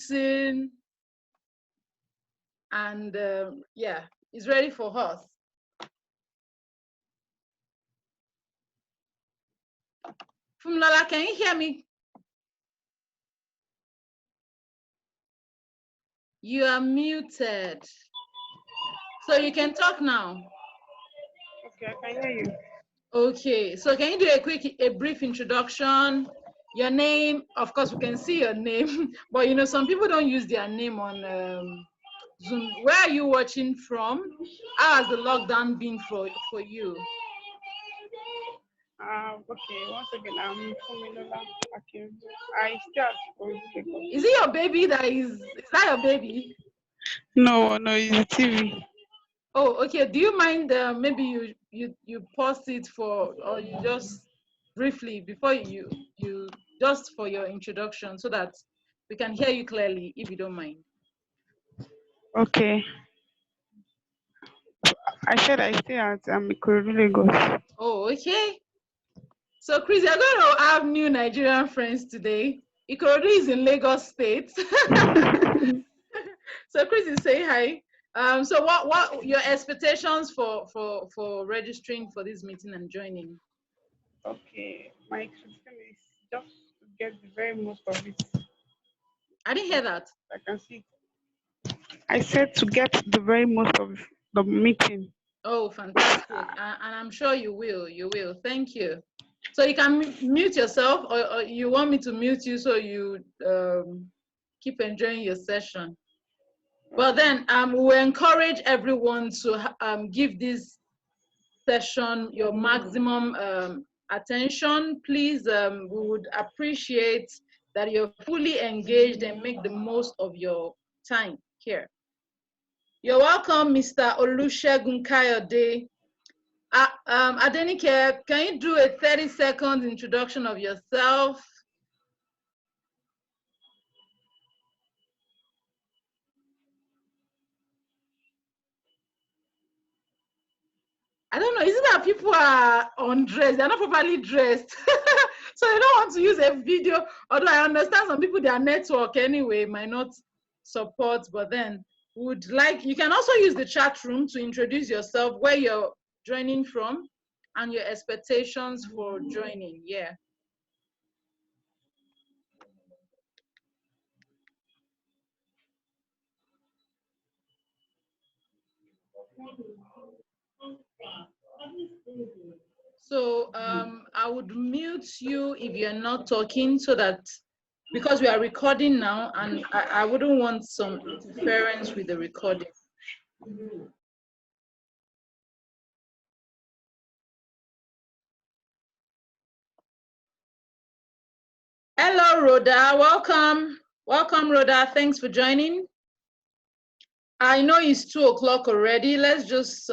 introducing, and yeah, he's ready for us. Fumlola, can you hear me? You are muted. So you can talk now. Okay, I can hear you. Okay, so can you do a brief introduction? Your name, of course, we can see your name, but you know, some people don't use their name on Zoom. Where are you watching from? How has the lockdown been for you? Okay, once again, I'm Fumilola Akin. I start for Is it your baby is that your baby? No, it's TV. Oh, okay. Do you mind maybe you pause it or you just briefly before you just for your introduction so that we can hear you clearly if you don't mind. Okay. I said I stay at Ikorodu, Lagos. Oh, okay. So Chris, you're going to have new Nigerian friends today. Ikorodu is in Lagos State. So Chris is saying hi. So what your expectations for registering for this meeting and joining? Okay, my expectation is just to get the very most of it. I didn't hear that. I can see. I said to get the very most of the meeting. Oh, fantastic. And I'm sure you will. You will. Thank you. So you can mute yourself, or you want me to mute you so you keep enjoying your session. Well, then we encourage everyone to give this session your maximum attention. Please, we would appreciate that you're fully engaged and make the most of your time here. You're welcome, Mr. Olusegun Kayode. Adenike, can you do a 30-second introduction of yourself? I don't know, is it that people are undressed? They're not properly dressed. So they don't want to use a video, although I understand some people, their network anyway might not support, but then would like, you can also use the chat room to introduce yourself, where you're joining from, and your expectations for joining, yeah. So I would mute you if you're not talking, so that, because we are recording now and I wouldn't want some interference with the recording. Hello, Rhoda, welcome. Welcome, Rhoda, thanks for joining. I know it's 2 o'clock already. Let's just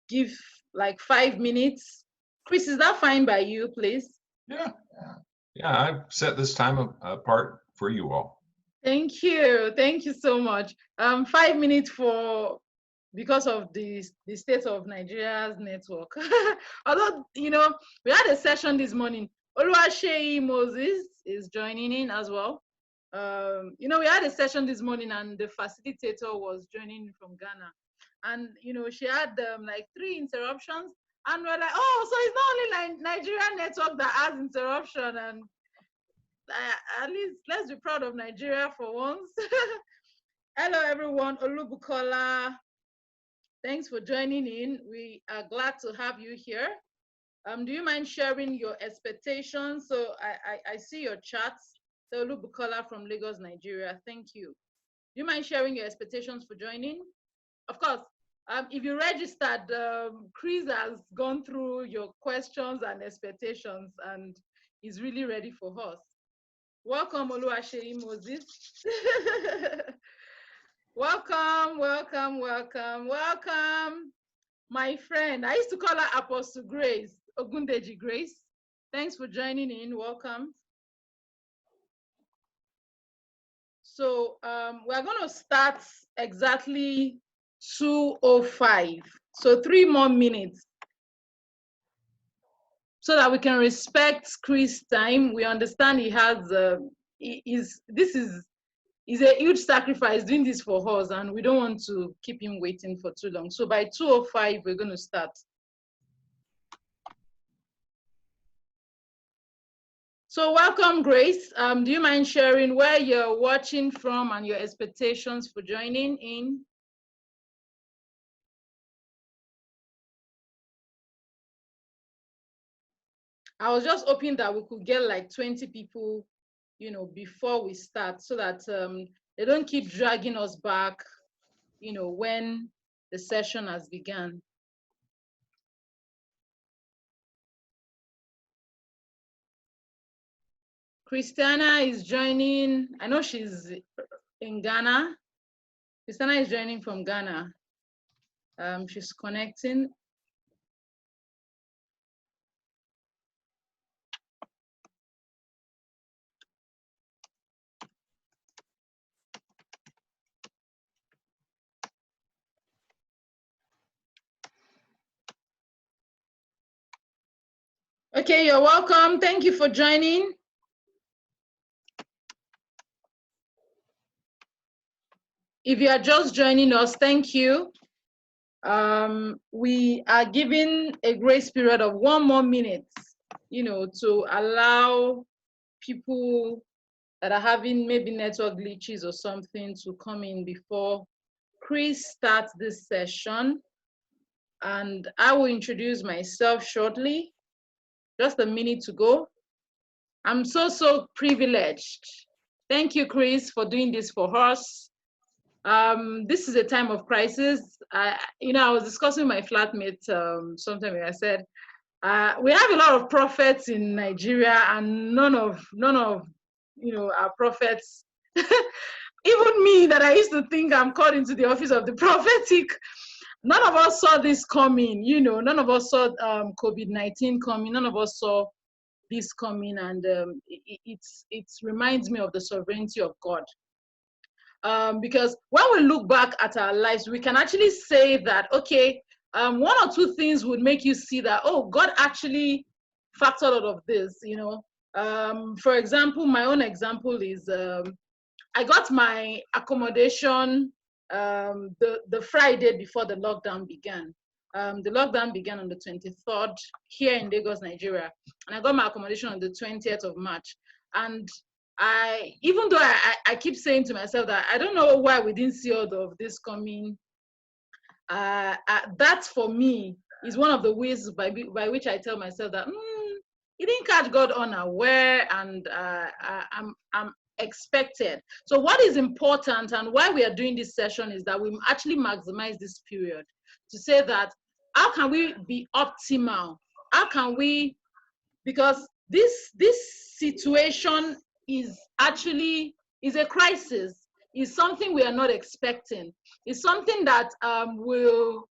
give like 5 minutes. Chris, is that fine by you, please? Yeah, I've set this time apart for you all. Thank you so much. 5 minutes because of the state of Nigeria's network. Although, you know, we had a session this morning. Oluwaseyi Moses is joining in as well. You know, we had a session this morning and the facilitator was joining from Ghana. And, you know, she had like 3 interruptions. And we're like, oh, so it's not only Nigerian network that has interruption. And at least let's be proud of Nigeria for once. Hello, everyone. Olubukola, thanks for joining in. We are glad to have you here. Do you mind sharing your expectations? So I see your chats. So Olubukola from Lagos, Nigeria. Thank you. Do you mind sharing your expectations for joining? Of course, if you registered, Chris has gone through your questions and expectations and is really ready for us. Welcome, Oluwaseyi Moses. Welcome. My friend, I used to call her Apostle Grace, Ogundeji Grace. Thanks for joining in, welcome. So we're gonna start exactly 2:05. So 3 more minutes, so that we can respect Chris' time. We understand he has, this is it's a huge sacrifice doing this for us, and we don't want to keep him waiting for too long. So by 2:05, we're going to start. So welcome, Grace. Do you mind sharing where you're watching from and your expectations for joining in? I was just hoping that we could get like 20 people, you know, before we start, so that they don't keep dragging us back, you know, when the session has begun. Christiana is joining. I know she's in Ghana. Christiana is joining from Ghana. She's connecting. Okay, you're welcome. Thank you for joining. If you are just joining us, thank you. We are giving a grace period of 1 more minute, you know, to allow people that are having maybe network glitches or something to come in before Chris starts this session. And I will introduce myself shortly. Just a minute to go. I'm so privileged. Thank you, Chris, for doing this for us. This is a time of crisis. I was discussing with my flatmate sometime ago. I said, we have a lot of prophets in Nigeria, and none of our prophets, even me that I used to think I'm called into the office of the prophetic, none of us saw this coming. You know, none of us saw COVID-19 coming. None of us saw this coming, and it reminds me of the sovereignty of God. Because when we look back at our lives, we can actually say that, okay, 1 or 2 things would make you see that, oh, God actually factored out of this, you know. For example, my own example is I got my accommodation the Friday before the lockdown began. The lockdown began on the 23rd here in Lagos, Nigeria, and I got my accommodation on the 20th of March. And even though I keep saying to myself that I don't know why we didn't see all of this coming, that for me is one of the ways by which I tell myself that it didn't catch God unaware, and I'm expected. So what is important and why we are doing this session is that we actually maximize this period to say that how can we be optimal? How can we, because this situation is actually a crisis, is something we are not expecting. It's something that will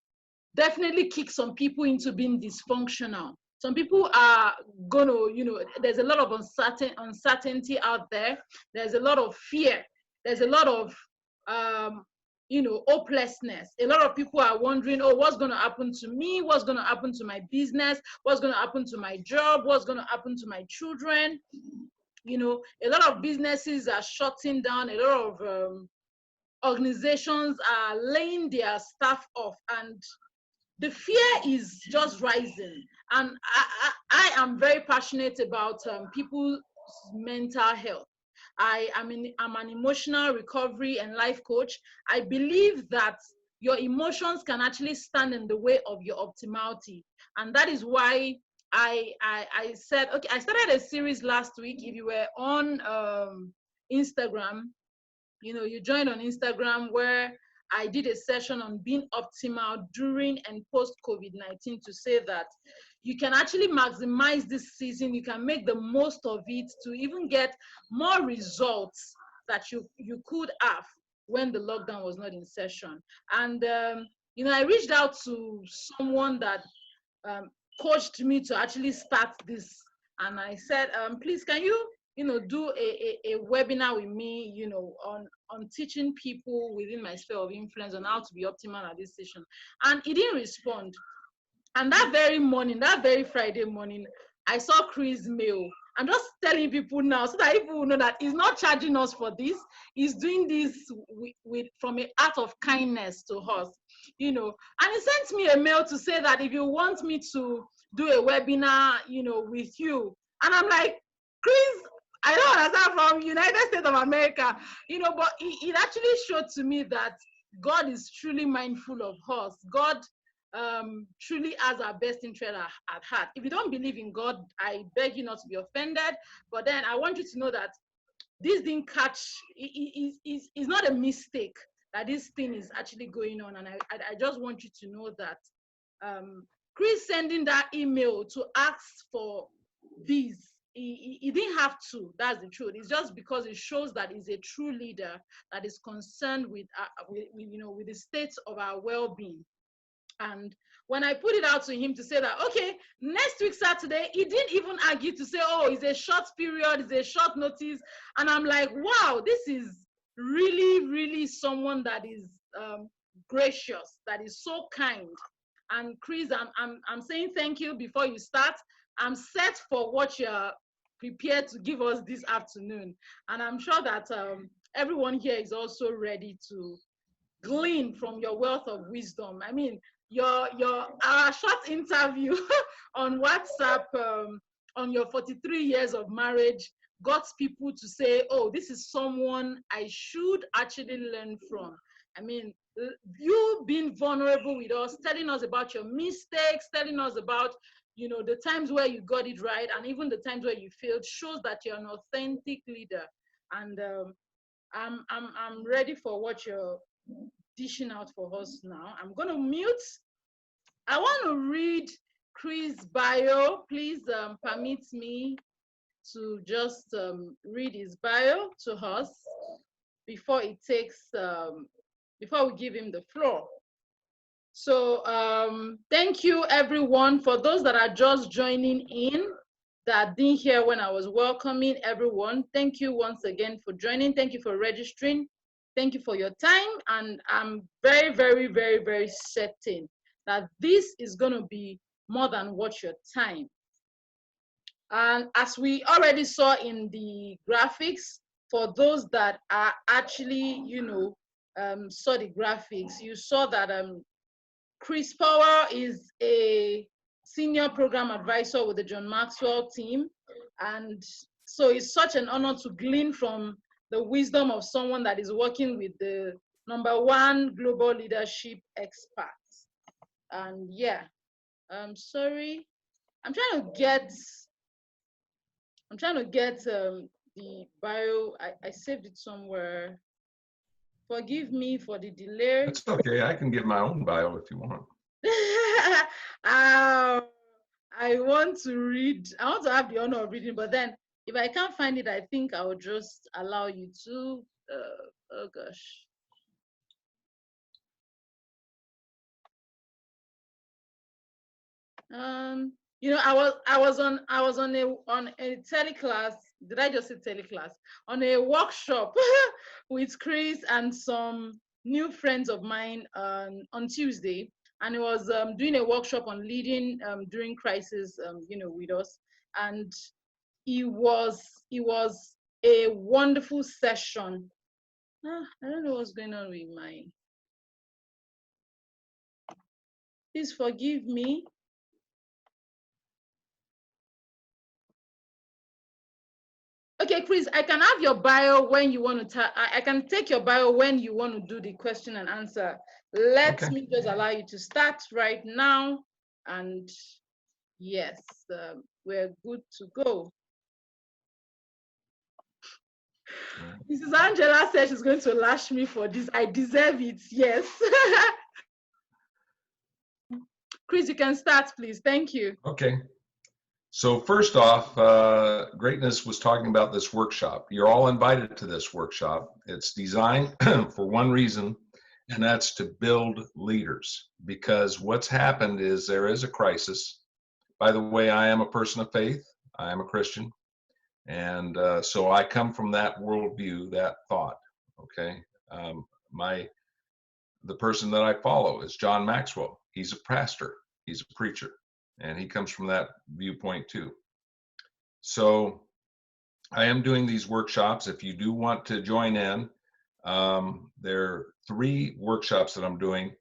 definitely kick some people into being dysfunctional. Some people are gonna, there's a lot of uncertainty out there. There's a lot of fear. There's a lot of, hopelessness. A lot of people are wondering, oh, what's gonna happen to me? What's gonna happen to my business? What's gonna happen to my job? What's gonna happen to my children? You know, a lot of businesses are shutting down. A lot of organizations are laying their staff off, and the fear is just rising. And I am very passionate about people's mental health. I'm an emotional recovery and life coach. I believe that your emotions can actually stand in the way of your optimality. And that is why I said, okay, I started a series last week. If you were on Instagram, you joined on Instagram, where I did a session on being optimal during and post-COVID-19, to say that you can actually maximize this season. You can make the most of it to even get more results that you could have when the lockdown was not in session. And, I reached out to someone that coached me to actually start this. And I said, please, can you do a webinar with me, on teaching people within my sphere of influence on how to be optimal at this session. And he didn't respond. And that very morning, that very Friday morning, I saw Chris' mail, I'm just telling people now so that people will know that he's not charging us for this. He's doing this from an act of kindness to us, you know. And he sent me a mail to say that if you want me to do a webinar, you know, with you. And I'm like, Chris, I don't understand, from United States of America, you know, but it actually showed to me that God is truly mindful of us. God truly has our best interest at heart. If you don't believe in God, I beg you not to be offended. But then I want you to know that this didn't catch, it's not a mistake that this thing is actually going on. And I just want you to know that Chris sending that email to ask for this, he didn't have to. That's the truth. It's just because it shows that he's a true leader that is concerned with you know, with the state of our well-being. And when I put it out to him to say that, okay, next week Saturday, he didn't even argue to say, oh, it's a short period, it's a short notice. And I'm like, wow, this is really, really someone that is gracious, that is so kind. And Chris, I'm saying thank you before you start. I'm set for what you're prepared to give us this afternoon. And I'm sure that everyone here is also ready to glean from your wealth of wisdom. I mean, our short interview on WhatsApp on your 43 years of marriage got people to say, oh, this is someone I should actually learn from. I mean, you being vulnerable with us, telling us about your mistakes, telling us about, you know, the times where you got it right and even the times where you failed, shows that you're an authentic leader. And I'm ready for what you're dishing out for us now. I'm going to mute. I want to read Chris' bio. Please permit me to just read his bio to us before it takes, before we give him the floor. So thank you everyone. For those that are just joining in, that didn't hear when I was welcoming everyone, thank you once again for joining. Thank you for registering. Thank you for your time. And I'm very, very, very, very certain that this is going to be more than worth your time. And as we already saw in the graphics, for those that are actually, you know, saw the graphics, you saw that Chris Powell is a senior program advisor with the John Maxwell team. And so it's such an honor to glean from the wisdom of someone that is working with the #1 global leadership experts. And yeah, I'm sorry. I'm trying to get the bio. I saved it somewhere. Forgive me for the delay. It's okay. I can give my own bio if you want. I want to have the honor of reading, but then if I can't find it, I think I will just allow you to. Oh gosh. You know, I was on a teleclass. Did I just say teleclass? On a workshop with Chris and some new friends of mine on Tuesday, and he was doing a workshop on leading during crisis, you know, with us, and it was a wonderful session. I don't know what's going on with my. Please forgive me. Okay, Chris, I can have your bio when you want to. I can take your bio when you want to do the question and answer. Let me just allow you to start right now. And yes, we're good to go. Mrs. Angela said she's going to lash me for this. I deserve it, yes. Chris, you can start, please. Thank you. Okay. So first off, Greatness was talking about this workshop. You're all invited to this workshop. It's designed for one reason, and that's to build leaders. Because what's happened is there is a crisis. By the way, I am a person of faith. I am a Christian. And so I come from that worldview, that thought, okay? The person that I follow is John Maxwell. He's a pastor, he's a preacher, and he comes from that viewpoint too. So I am doing these workshops. If you do want to join in, there are 3 workshops that I'm doing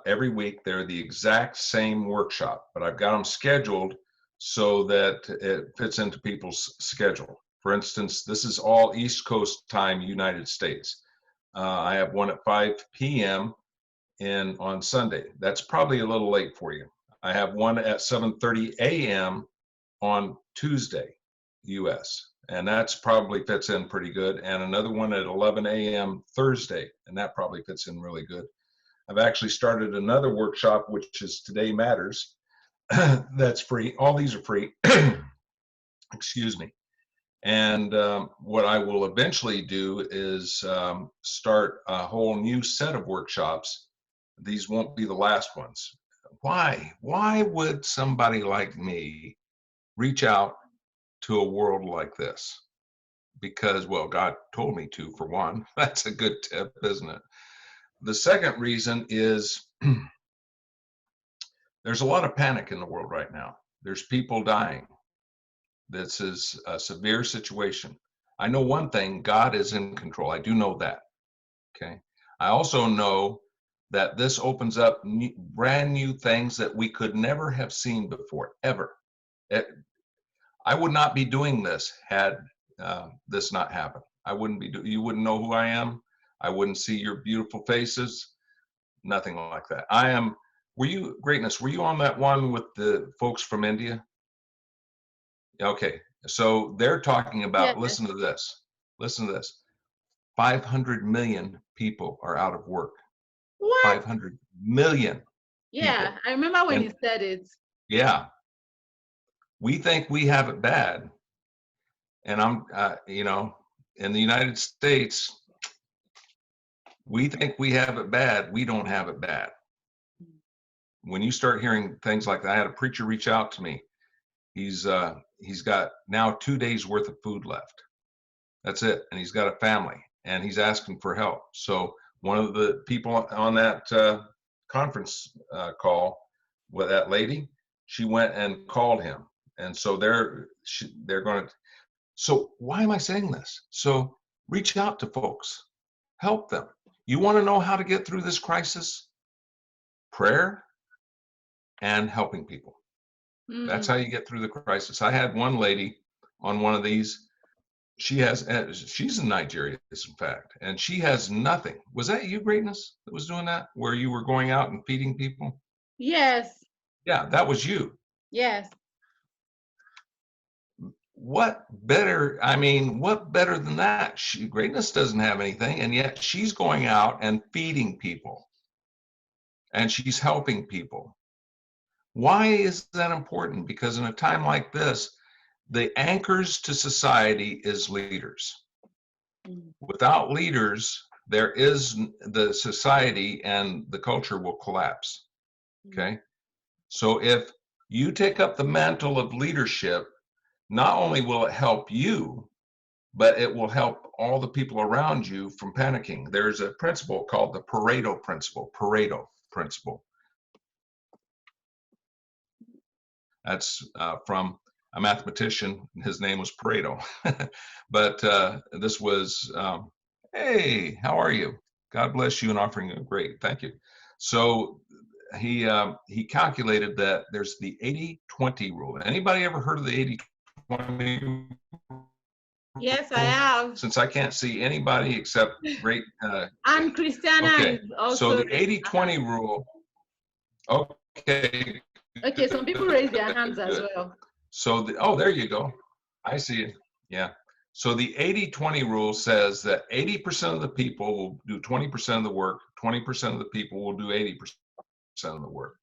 every week. They're the exact same workshop, but I've got them scheduled so that it fits into people's schedule. For instance, this is all East Coast time, United States. I have one at 5 p.m. on Sunday. That's probably a little late for you. I have one at 7:30 a.m. on Tuesday, US, and that's probably fits in pretty good. And another one at 11 a.m. Thursday, and that probably fits in really good. I've actually started another workshop, which is Today Matters. That's free. All these are free. Excuse me. And what I will eventually do is start a whole new set of workshops. These won't be the last ones. Why? Why would somebody like me reach out to a world like this? Because, well, God told me to, for one. That's a good tip, isn't it? The second reason is there's a lot of panic in the world right now. There's people dying. This is a severe situation. I know one thing, God is in control. I do know that. Okay. I also know that this opens up brand new things that we could never have seen before, ever. I would not be doing this had this not happened. I wouldn't be. You wouldn't know who I am. I wouldn't see your beautiful faces. Nothing like that. I am. Were you, Greatness? Were you on that one with the folks from India? Okay. So they're talking about. Yes. Listen to this. Listen to this. 500 million people are out of work. What? 500 million. Yeah, people. I remember when And, he said it. Yeah. We think we have it bad. And I'm, in the United States, we think we have it bad. We don't have it bad. When you start hearing things like that, I had a preacher reach out to me. He's got now 2 days worth of food left. That's it. And he's got a family and he's asking for help. So one of the people on that conference call with that lady, she went and called him. And so they're going to. So why am I saying this? So reach out to folks, help them. You want to know how to get through this crisis? Prayer and helping people. That's how you get through the crisis. I had one lady on one of these. She's in Nigeria, in fact, and she has nothing. Was that you, Greatness, that was doing that, where you were going out and feeding people? Yes. Yeah, that was you. Yes. What better? I mean, what better than that? Greatness doesn't have anything, and yet she's going out and feeding people, and she's helping people. Why is that important? Because in a time like this, the anchors to society is leaders. Without leaders, the society and the culture will collapse. Okay. So if you take up the mantle of leadership, not only will it help you, but it will help all the people around you from panicking. There's a principle called the Pareto principle. That's from a mathematician. His name was Pareto. But this was, hey, how are you? God bless you and offering you. Great, thank you. So he calculated that there's the 80-20 rule. Anybody ever heard of the 80-20? Yes, I have. Since I can't see anybody except great. And Christiana Okay, is also. so the 80-20 rule. Okay. Okay, some people raise their hands as well. So, there you go. I see it. Yeah. So the 80-20 rule says that 80% of the people will do 20% of the work, 20% of the people will do 80% of the work.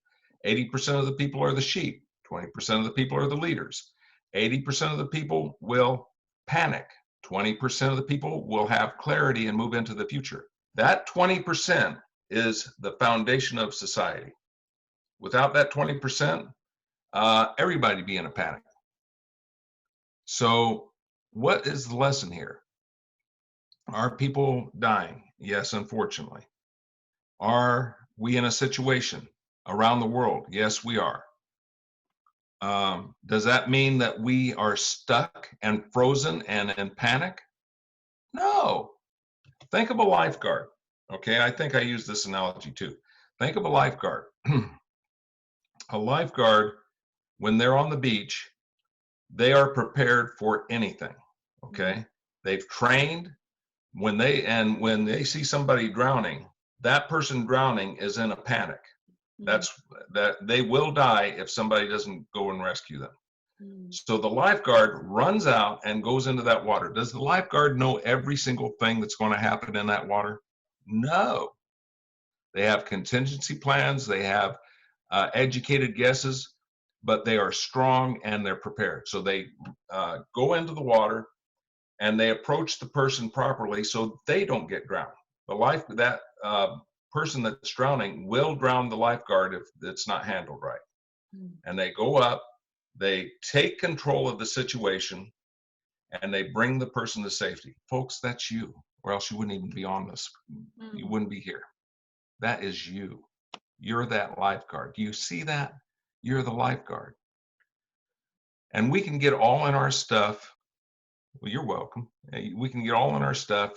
80% of the people are the sheep, 20% of the people are the leaders. 80% of the people will panic, 20% of the people will have clarity and move into the future. That 20% is the foundation of society. Without that 20%, everybody be in a panic. So what is the lesson here? Are people dying? Yes, unfortunately. Are we in a situation around the world? Yes, we are. Does that mean that we are stuck and frozen and in panic? No. Think of a lifeguard. Okay, I think I use this analogy too. Think of a lifeguard. A lifeguard, when they're on the beach, they are prepared for anything. Okay, they've trained. When they see somebody drowning, that person drowning is in a panic. That they will die if somebody doesn't go and rescue them. So the lifeguard runs out and goes into that water. Does the lifeguard know every single thing that's going to happen in that water? No. They have contingency plans. They have educated guesses, but they are strong and they're prepared. So they go into the water and they approach the person properly so they don't get drowned. That person that's drowning will drown the lifeguard if it's not handled right. And they go up, they take control of the situation, and they bring the person to safety. Folks, that's you, or else you wouldn't even be on this. You wouldn't be here. That is you. You're that lifeguard. Do you see that? You're the lifeguard. And we can get all in our stuff. Well, you're welcome. We can get all in our stuff.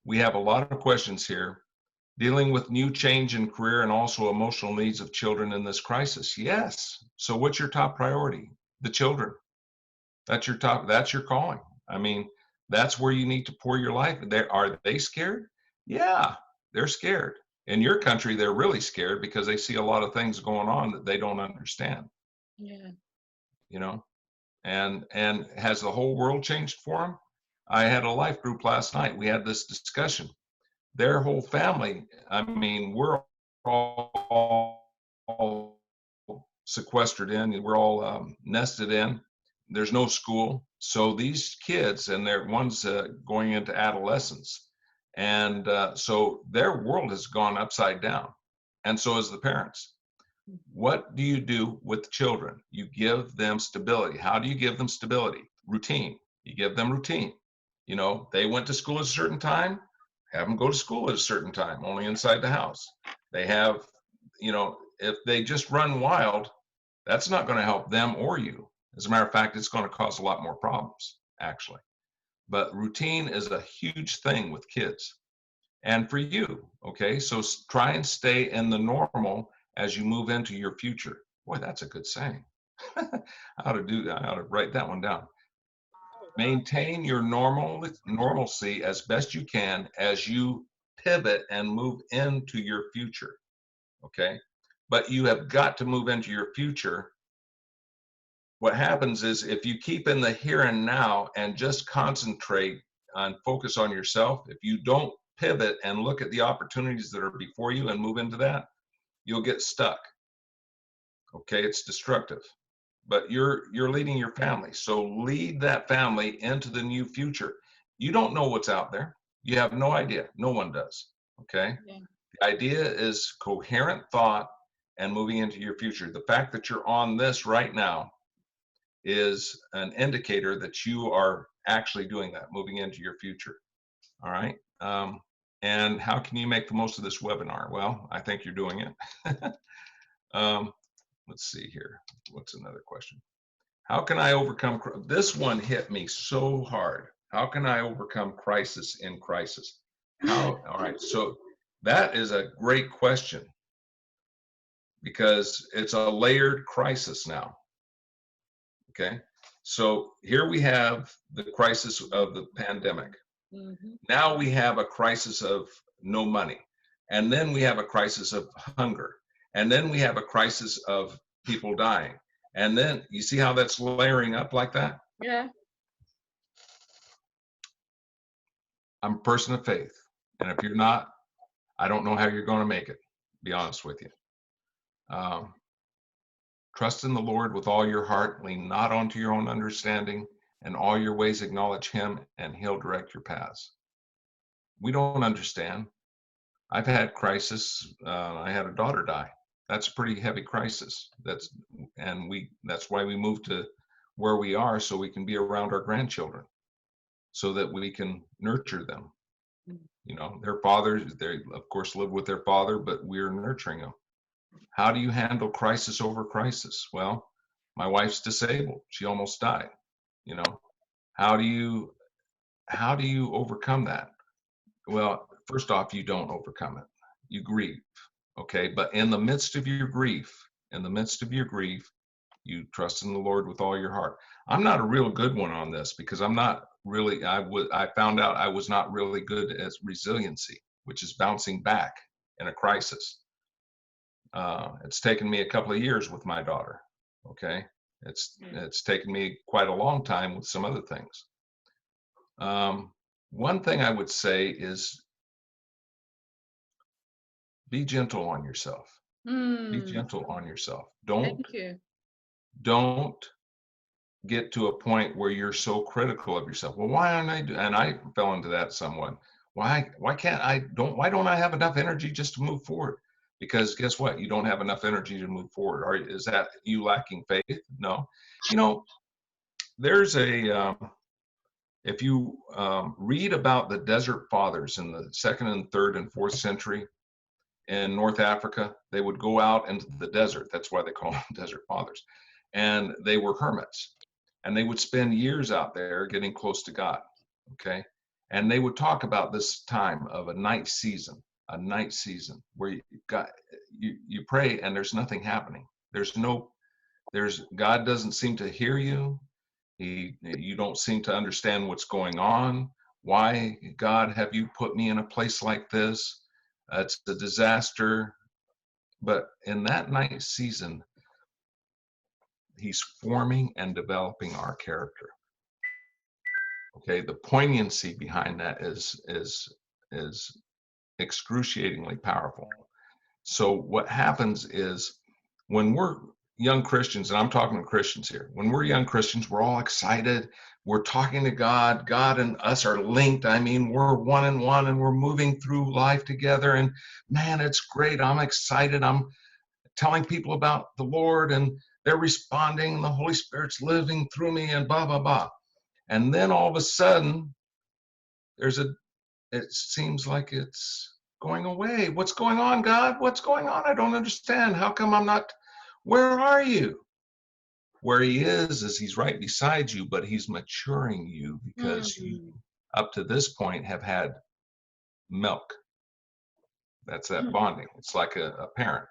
We have a lot of questions here. Dealing with new change in career and also emotional needs of children in this crisis. Yes. So what's your top priority? The children. That's your calling. I mean, that's where you need to pour your life. Are they scared? Yeah, they're scared. In your country, they're really scared because they see a lot of things going on that they don't understand. Yeah. You know, and has the whole world changed for them? I had a life group last night. We had this discussion. Their whole family, I mean, we're all sequestered in, we're all nested in. There's no school. So these kids, and they're ones going into adolescence. And so their world has gone upside down. And so has the parents. What do you do with the children? You give them stability. How do you give them stability? Routine. You give them routine. You know, they went to school at a certain time, have them go to school at a certain time, only inside the house. They have, you know, if they just run wild, that's not going to help them or you. As a matter of fact, it's going to cause a lot more problems, actually. But routine is a huge thing with kids. And for you, okay? So try and stay in the normal as you move into your future. Boy, that's a good saying. I ought to write that one down. Maintain your normalcy as best you can as you pivot and move into your future. Okay? But you have got to move into your future. What happens is if you keep in the here and now and just concentrate and focus on yourself, if you don't pivot and look at the opportunities that are before you and move into that, you'll get stuck. Okay, it's destructive. But you're leading your family. So lead that family into the new future. You don't know what's out there. You have no idea. No one does. Okay? Yeah. The idea is coherent thought and moving into your future. The fact that you're on this right now is an indicator that you are actually doing that, moving into your future. All right? And how can you make the most of this webinar? Well, I think you're doing it. Let's see here. What's another question? How can I overcome? This one hit me so hard. How can I overcome crisis in crisis? All right. So that is a great question because it's a layered crisis now. Okay. So here we have the crisis of the pandemic. Now we have a crisis of no money. And then we have a crisis of hunger. And then we have a crisis of people dying. And then you see how that's layering up like that? Yeah. I'm a person of faith. And if you're not, I don't know how you're going to make it, to be honest with you. Trust in the Lord with all your heart, lean not onto your own understanding, and all your ways acknowledge him, and he'll direct your paths. We don't understand. I've had crisis. I had a daughter die. That's a pretty heavy crisis. That's why we moved to where we are, so we can be around our grandchildren, so that we can nurture them. You know, their fathers, they of course live with their father, but we're nurturing them. How do you handle crisis over crisis? Well, My wife's disabled. She almost died. You know, how do you overcome that? Well, first off, you don't overcome it. You grieve. Okay. But in the midst of your grief, you trust in the Lord with all your heart. I'm not a real good one on this because I'm not really, I found out I was not really good at resiliency, which is bouncing back in a crisis. It's taken me a couple of years with my daughter. Okay. It's taken me quite a long time with some other things. One thing I would say is be gentle on yourself. Be gentle on yourself. Thank you. Don't get to a point where you're so critical of yourself. Well, why aren't I and I fell into that somewhat. Why don't I have enough energy just to move forward? Because guess what? You don't have enough energy to move forward. Is that you lacking faith? No. You know, there's a if you read about the desert fathers in the 2nd and 3rd and 4th century in North Africa, they would go out into the desert. That's why they call them desert fathers. And they were hermits. And they would spend years out there getting close to God. Okay. And they would talk about this time of a night season where you pray and there's nothing happening. God doesn't seem to hear you. You don't seem to understand what's going on. Why, God, have you put me in a place like this? It's a disaster. But in that night season, he's forming and developing our character. Okay, the poignancy behind that is excruciatingly powerful. So what happens is when we're young Christians, and I'm talking to Christians here, when we're young Christians, we're all excited. We're talking to God. God and us are linked. I mean, we're one and one, and we're moving through life together. And man, it's great. I'm excited. I'm telling people about the Lord, and they're responding. The Holy Spirit's living through me, and blah, blah, blah. And then all of a sudden, it seems like it's going away. What's going on, God? What's going on? I don't understand. How come I'm not? Where are you? Where he is he's right beside you, but he's maturing you because you, up to this point, have had milk. That's that bonding. It's like a parent.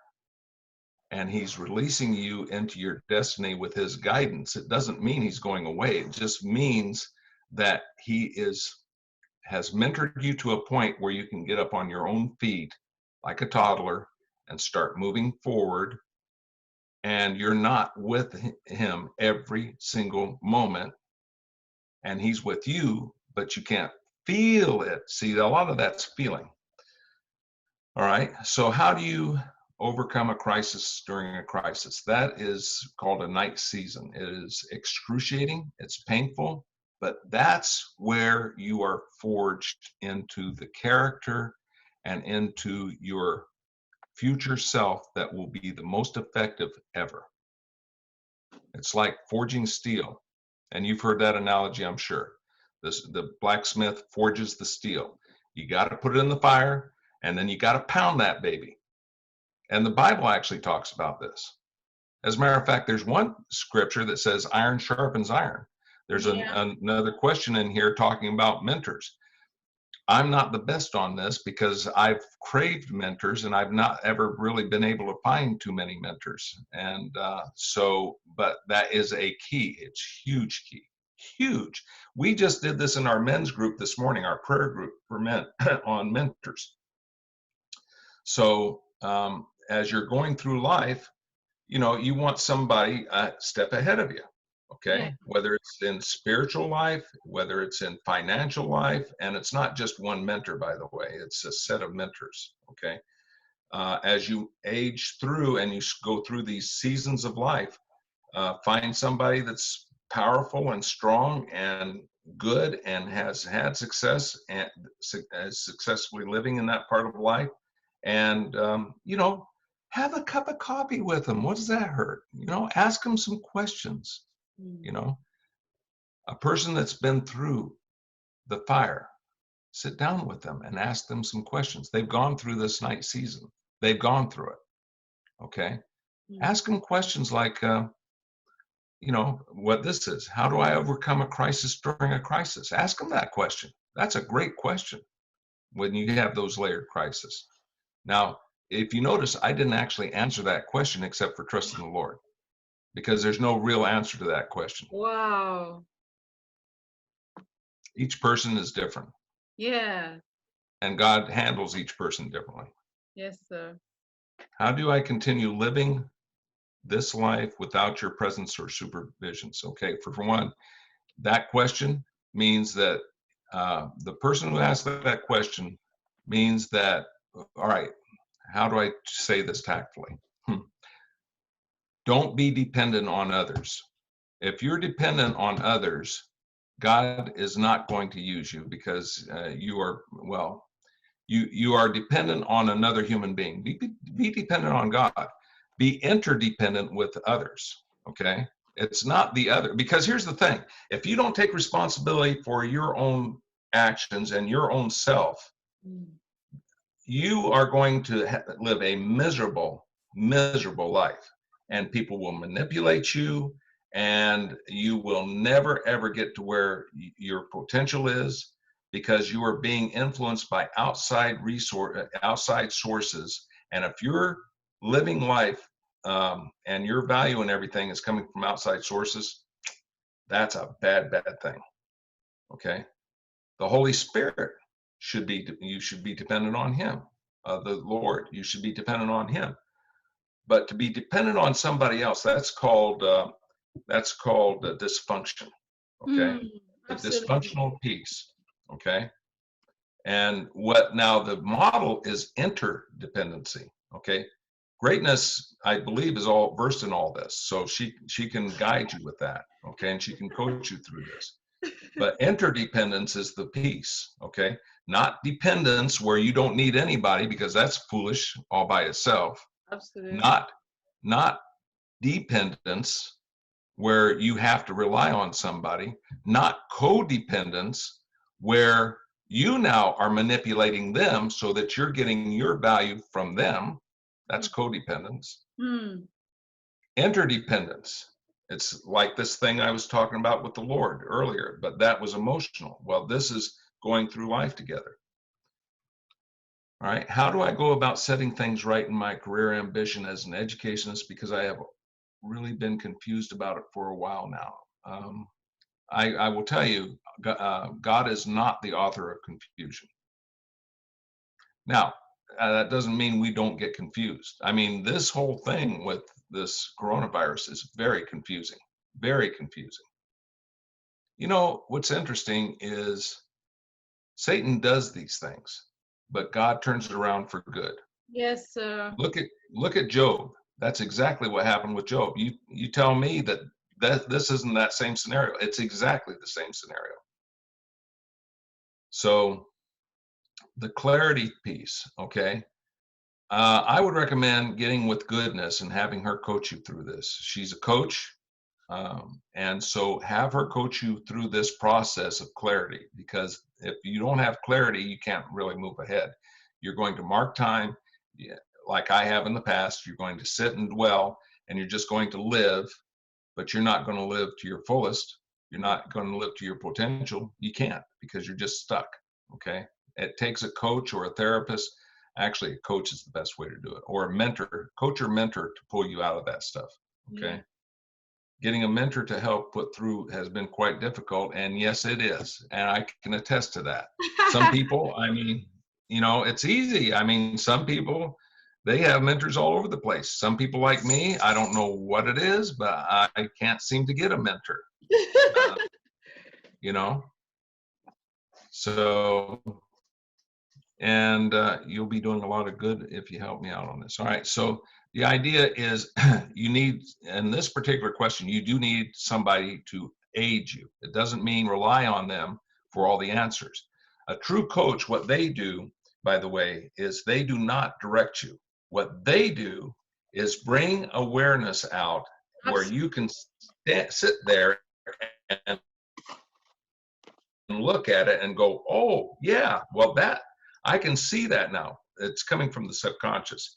And he's releasing you into your destiny with his guidance. It doesn't mean he's going away. It just means that he has mentored you to a point where you can get up on your own feet like a toddler and start moving forward. And you're not with him every single moment. And he's with you, but you can't feel it. See, a lot of that's feeling. All right. So how do you overcome a crisis during a crisis? That is called a night season. It is excruciating. It's painful. But that's where you are forged into the character and into your future self that will be the most effective ever. It's like forging steel. And you've heard that analogy, I'm sure. The blacksmith forges the steel. You got to put it in the fire, and then you got to pound that baby. And the Bible actually talks about this. As a matter of fact, there's one scripture that says iron sharpens iron. There's another question in here talking about mentors. I'm not the best on this because I've craved mentors and I've not ever really been able to find too many mentors. And but that is a key. It's huge key, huge. We just did this in our men's group this morning, our prayer group for men on mentors. So as you're going through life, you want somebody a step ahead of you. Okay. Yeah. Whether it's in spiritual life, whether it's in financial life, and it's not just one mentor, by the way, it's a set of mentors. Okay. As you age through and you go through these seasons of life, find somebody that's powerful and strong and good and has had success and is successfully living in that part of life. And, have a cup of coffee with them. What does that hurt? Ask them some questions. A person that's been through the fire, sit down with them and ask them some questions. They've gone through this night season. They've gone through it. Okay. Ask them questions like, you know, what this is. How do I overcome a crisis during a crisis? Ask them that question. That's a great question when you have those layered crises. Now, if you notice, I didn't actually answer that question except for trusting the Lord, because there's no real answer to that question. Wow. Each person is different, Yeah. and God handles each person differently. Yes, sir. How do I continue living this life without your presence or supervisions? Okay, for one, that question means that the person who asked that question means that, all right, how do I say this tactfully? Don't be dependent on others. If you're dependent on others, God is not going to use you, because you are, well, you are dependent on another human being. Be dependent on God. Be interdependent with others. Okay, it's not the other, because here's the thing: if you don't take responsibility for your own actions and your own self, you are going to live a miserable life, and people will manipulate you, and you will never ever get to where your potential is, because you are being influenced by outside sources. And if you're living life and your value and everything is coming from outside sources, that's a bad thing. Okay, the Holy Spirit you should be dependent on him. The Lord, you should be dependent on him. But to be dependent on somebody else, that's called dysfunction. Okay, a dysfunctional piece. Okay, and what now the model is interdependency. Okay, greatness, I believe, is all versed in all this, so she can guide you with that. Okay, and she can coach you through this. But interdependence is the piece. Okay, not dependence where you don't need anybody, because that's foolish all by itself. Absolutely. Not dependence where you have to rely on somebody. Not codependence where you now are manipulating them so that you're getting your value from them. That's codependence. Interdependence. It's like this thing I was talking about with the Lord earlier, but that was emotional. Well, this is going through life together. All right. How do I go about setting things right in my career ambition as an educationist? Because I have really been confused about it for a while now. I will tell you, God is not the author of confusion. Now, that doesn't mean we don't get confused. I mean, this whole thing with this coronavirus is very confusing, very confusing. You know, what's interesting is Satan does these things, but God turns it around for good. Yes, sir. Look at Job. That's exactly what happened with Job. You tell me that this isn't that same scenario. It's exactly the same scenario. So the clarity piece, okay? I would recommend getting with Goodness and having her coach you through this. She's a coach, and so have her coach you through this process of clarity, because if you don't have clarity, you can't really move ahead. You're going to mark time, like I have in the past. You're going to sit and dwell, and you're just going to live, but you're not going to live to your fullest. You're not going to live to your potential. You can't, because you're just stuck, okay? It takes a coach or a therapist. Actually, a coach is the best way to do it, or a mentor, coach or mentor, to pull you out of that stuff, okay? Yeah. Getting a mentor to help put through has been quite difficult, and yes, it is, and I can attest to that. Some people, I mean, you know, it's easy. I mean, some people, they have mentors all over the place. Some people like me, I don't know what it is, but I can't seem to get a mentor, you know? So, and you'll be doing a lot of good if you help me out on this. All right, so the idea is you need, in this particular question, you do need somebody to aid you. It doesn't mean rely on them for all the answers. A true coach, what they do, by the way, is they do not direct you. What they do is bring awareness out where you can sit there and look at it and go, oh, yeah, well, that, I can see that now. It's coming from the subconscious.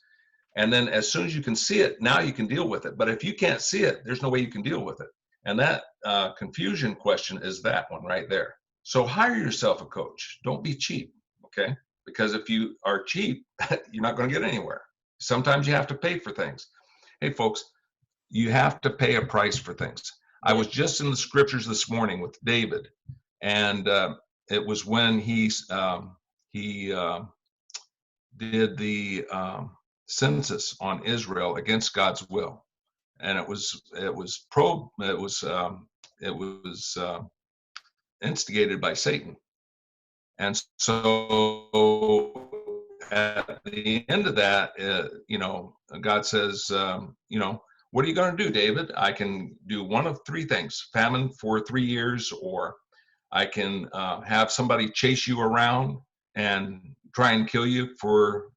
And then as soon as you can see it, now you can deal with it. But if you can't see it, there's no way you can deal with it. And that confusion question is that one right there. So hire yourself a coach. Don't be cheap, okay? Because if you are cheap, you're not going to get anywhere. Sometimes you have to pay for things. Hey, folks, you have to pay a price for things. I was just in the scriptures this morning with David, and it was when he did the census on Israel against God's will, and it was instigated by Satan. And so at the end of that, God says, what are you going to do, David? I can do one of three things: famine for 3 years, or I can have somebody chase you around and try and kill you for,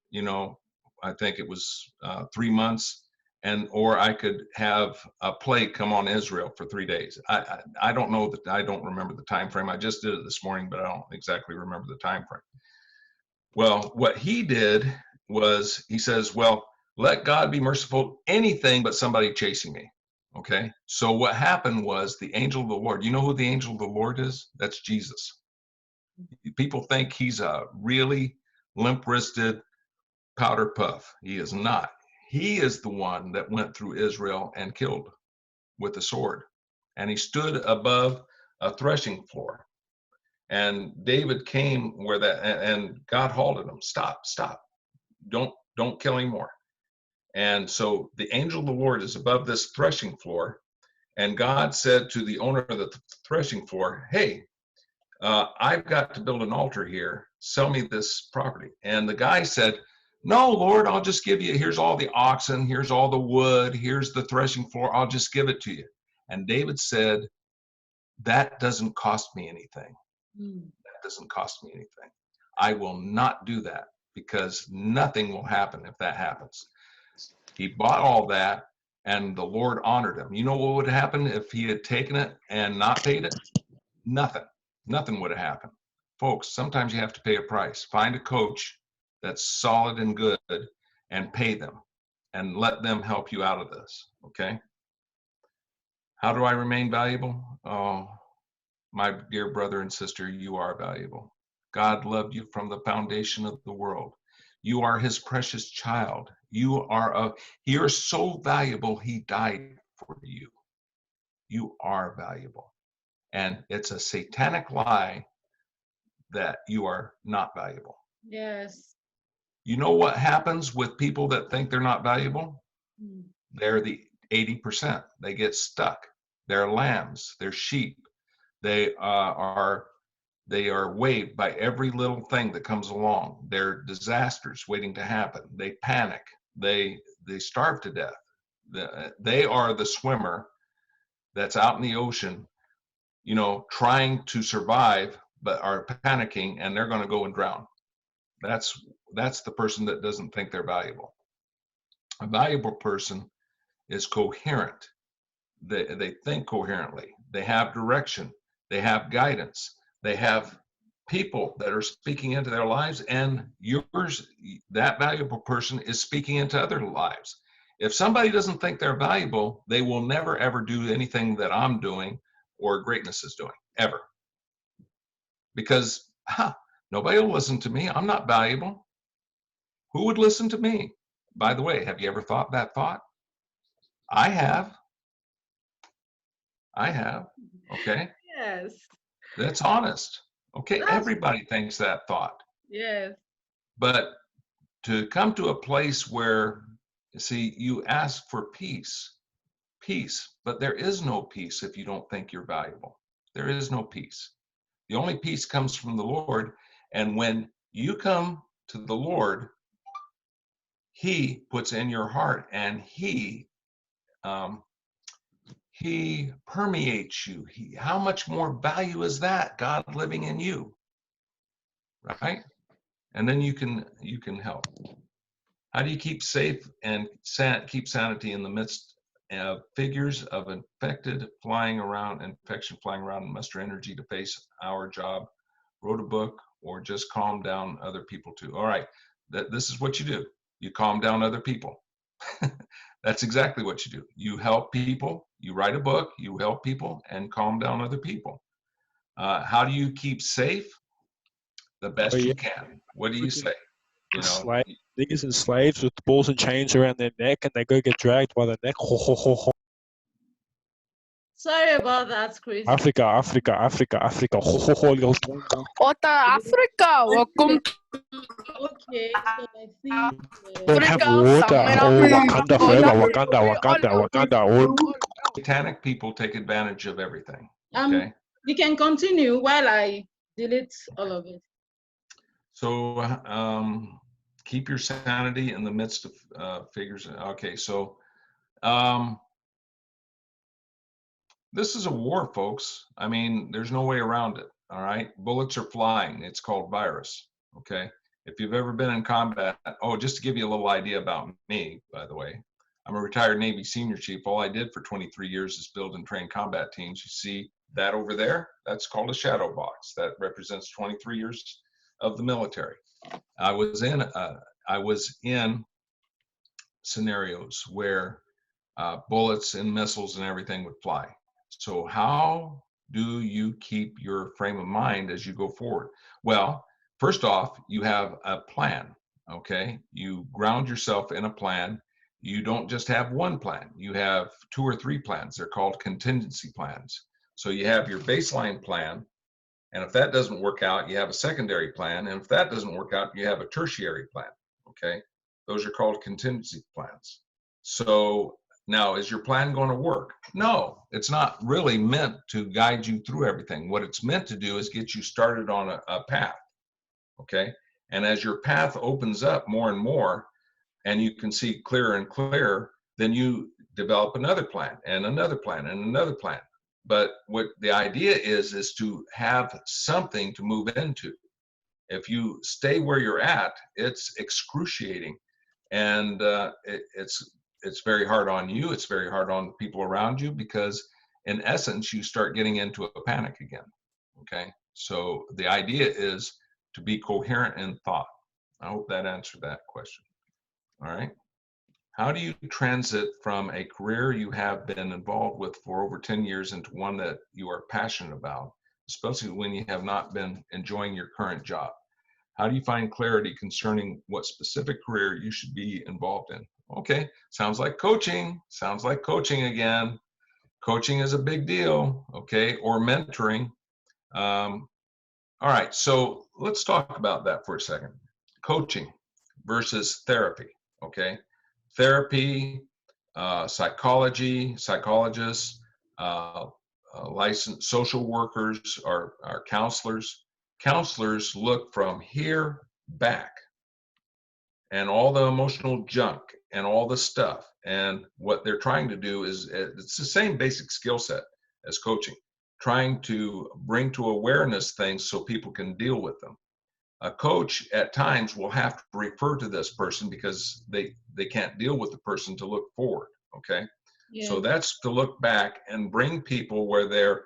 I think it was 3 months, or I could have a plague come on Israel for 3 days. I don't know that, I don't remember the time frame. I just did it this morning, but I don't exactly remember the time frame. Well, what he did was he says, well, let God be merciful, anything but somebody chasing me. Okay. So what happened was the angel of the Lord, you know who the angel of the Lord is? That's Jesus. People think he's a really limp-wristed powder puff. He is not. He is the one that went through Israel and killed with a sword. And he stood above a threshing floor. And David came where that, and God halted him. Stop. Don't kill anymore. And so the angel of the Lord is above this threshing floor. And God said to the owner of the threshing floor, hey, I've got to build an altar here. Sell me this property. And the guy said, no, Lord, I'll just give you, here's all the oxen, here's all the wood, here's the threshing floor, I'll just give it to you. And David said, that doesn't cost me anything. That doesn't cost me anything. I will not do that, because nothing will happen if that happens. He bought all that, and the Lord honored him. You know what would happen if he had taken it and not paid it? Nothing would have happened. Folks, sometimes you have to pay a price. Find a coach that's solid and good and pay them and let them help you out of this, okay? How do I remain valuable? Oh, my dear brother and sister, you are valuable. God loved you from the foundation of the world. You are his precious child. You're so valuable, he died for you. You are valuable. And it's a satanic lie that you are not valuable. Yes. You know what happens with people that think they're not valuable? They're the 80%. They get stuck. They're lambs. They're sheep. They are waved by every little thing that comes along. They're disasters waiting to happen. They panic. They starve to death. They are the swimmer that's out in the ocean, trying to survive, but are panicking, and they're going to go and drown. That's the person that doesn't think they're valuable. A valuable person is coherent. They think coherently. They have direction. They have guidance. They have people that are speaking into their lives, and that valuable person is speaking into other lives. If somebody doesn't think they're valuable, they will never ever do anything that I'm doing or Greatness is doing, ever. Because nobody will listen to me. I'm not valuable. Who would listen to me? By the way, have you ever thought that thought? I have. Okay. Yes. That's honest. Okay. Everybody thinks that thought. Yes. But to come to a place where, see, you ask for peace, but there is no peace if you don't think you're valuable. There is no peace. The only peace comes from the Lord. And when you come to the Lord, he puts in your heart, and he permeates you. How much more value is that? God living in you, right? And then you can help. How do you keep safe and keep sanity in the midst of figures of infection flying around and muster energy to face our job? Wrote a book, or just calm down other people too. All right, this is what you do. You calm down other people. That's exactly what you do. You help people, you write a book, you help people and calm down other people. How do you keep safe? The best you can. What do you say? You know, Niggas and slaves with balls and chains around their neck, and they go get dragged by the neck. Ho, ho, ho, ho. Sorry about that, Chris. Africa, Africa, Africa, Africa. Ho, ho, ho, yo. Ota Africa, welcome to Okay, so I think Don't have Africa, water. Samina Oh, Free, Wakanda forever. Wakanda, Wakanda, Wakanda. Oh. satanic people take advantage of everything. um Okay. you can continue while I delete all of it. So keep your sanity in the midst of figures. Okay, so this is a war, folks. I mean, there's no way around it. All right, bullets are flying. It's called virus. Okay, if you've ever been in combat, oh, just to give you a little idea about me, by the way, I'm a retired Navy senior chief. All I did for 23 years is build and train combat teams. You see that over there? That's called a shadow box. That represents 23 years of the military. I was in scenarios where bullets and missiles and everything would fly. So how do you keep your frame of mind as you go forward? Well, first off, you have a plan. Okay, you ground yourself in a plan. You don't just have one plan. You have 2 or 3 plans. They're called contingency plans. So you have your baseline plan. And if that doesn't work out, you have a secondary plan. And if that doesn't work out, you have a tertiary plan. Okay. Those are called contingency plans. So now, is your plan going to work? No, it's not really meant to guide you through everything. What it's meant to do is get you started on a path. Okay. And as your path opens up more and more, and you can see clearer and clearer, then you develop another plan and another plan and another plan. But what the idea is to have something to move into. If you stay where you're at, it's excruciating, and it's very hard on you. It's very hard on the people around you, because in essence, you start getting into a panic again. Okay, so the idea is to be coherent in thought. I hope that answered that question. All right. How do you transit from a career you have been involved with for over 10 years into one that you are passionate about, especially when you have not been enjoying your current job? How do you find clarity concerning what specific career you should be involved in? Okay, sounds like coaching. Sounds like coaching again. Coaching is a big deal, okay, or mentoring. All right, so let's talk about that for a second. Coaching versus therapy, okay? Therapy, psychology, psychologists, licensed social workers, or counselors. Counselors look from here back, and all the emotional junk and all the stuff. And what they're trying to do is, it's the same basic skill set as coaching, trying to bring to awareness things so people can deal with them. A coach at times will have to refer to this person because they can't deal with the person to look forward. Okay. Yeah. So that's to look back and bring people where they're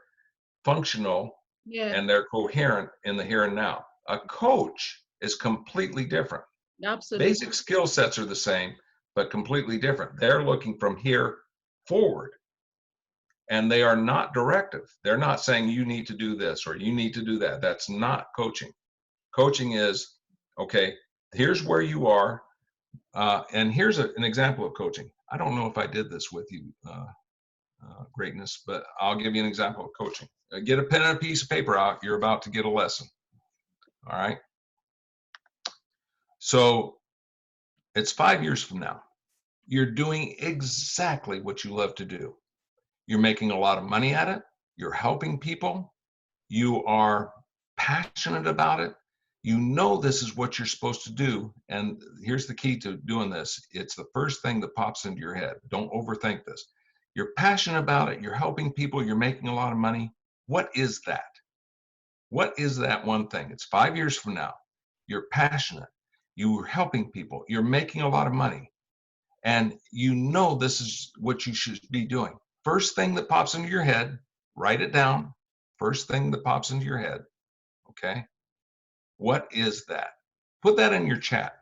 functional, Yeah. and they're coherent in the here and now. A coach is completely different. Absolutely. Basic skill sets are the same, but completely different. They're looking from here forward, and they are not directive. They're not saying you need to do this or you need to do that. That's not coaching. Coaching is, okay, here's where you are, and here's an example of coaching. I don't know if I did this with you, Greatness, but I'll give you an example of coaching. Get a pen and a piece of paper out. You're about to get a lesson. All right. So it's 5 years from now. You're doing exactly what you love to do. You're making a lot of money at it. You're helping people. You are passionate about it. You know this is what you're supposed to do. And here's the key to doing this. It's the first thing that pops into your head. Don't overthink this. You're passionate about it. You're helping people. You're making a lot of money. What is that? What is that one thing? It's 5 years from now. You're passionate. You're helping people. You're making a lot of money. And you know this is what you should be doing. First thing that pops into your head, write it down. First thing that pops into your head. Okay? What is that? Put that in your chat.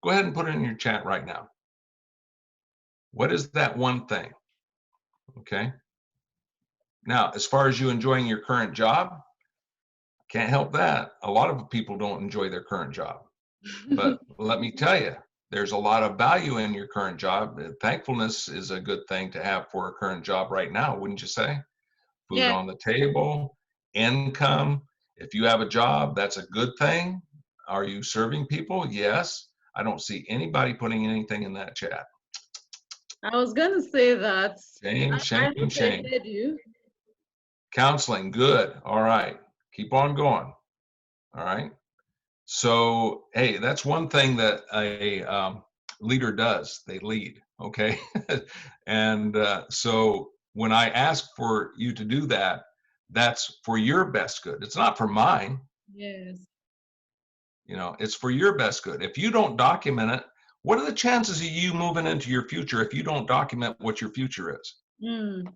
Go ahead and put it in your chat right now. What is that one thing? Okay. Now, as far as you enjoying your current job, can't help that. A lot of people don't enjoy their current job. But let me tell you, there's a lot of value in your current job. Thankfulness is a good thing to have for a current job right now, wouldn't you say? Food Yeah. on the table, income. If you have a job, that's a good thing. Are you serving people? Yes. I don't see anybody putting anything in that chat. I was going to say that. Shame, I shame, hope I shame. heard you. Counseling, good. All right. Keep on going. All right. So, hey, that's one thing that a leader does. They lead, okay? And so when I ask for you to do that, that's for your best good. It's not for mine. Yes. You know, it's for your best good. If you don't document it, what are the chances of you moving into your future if you don't document what your future is? Mm.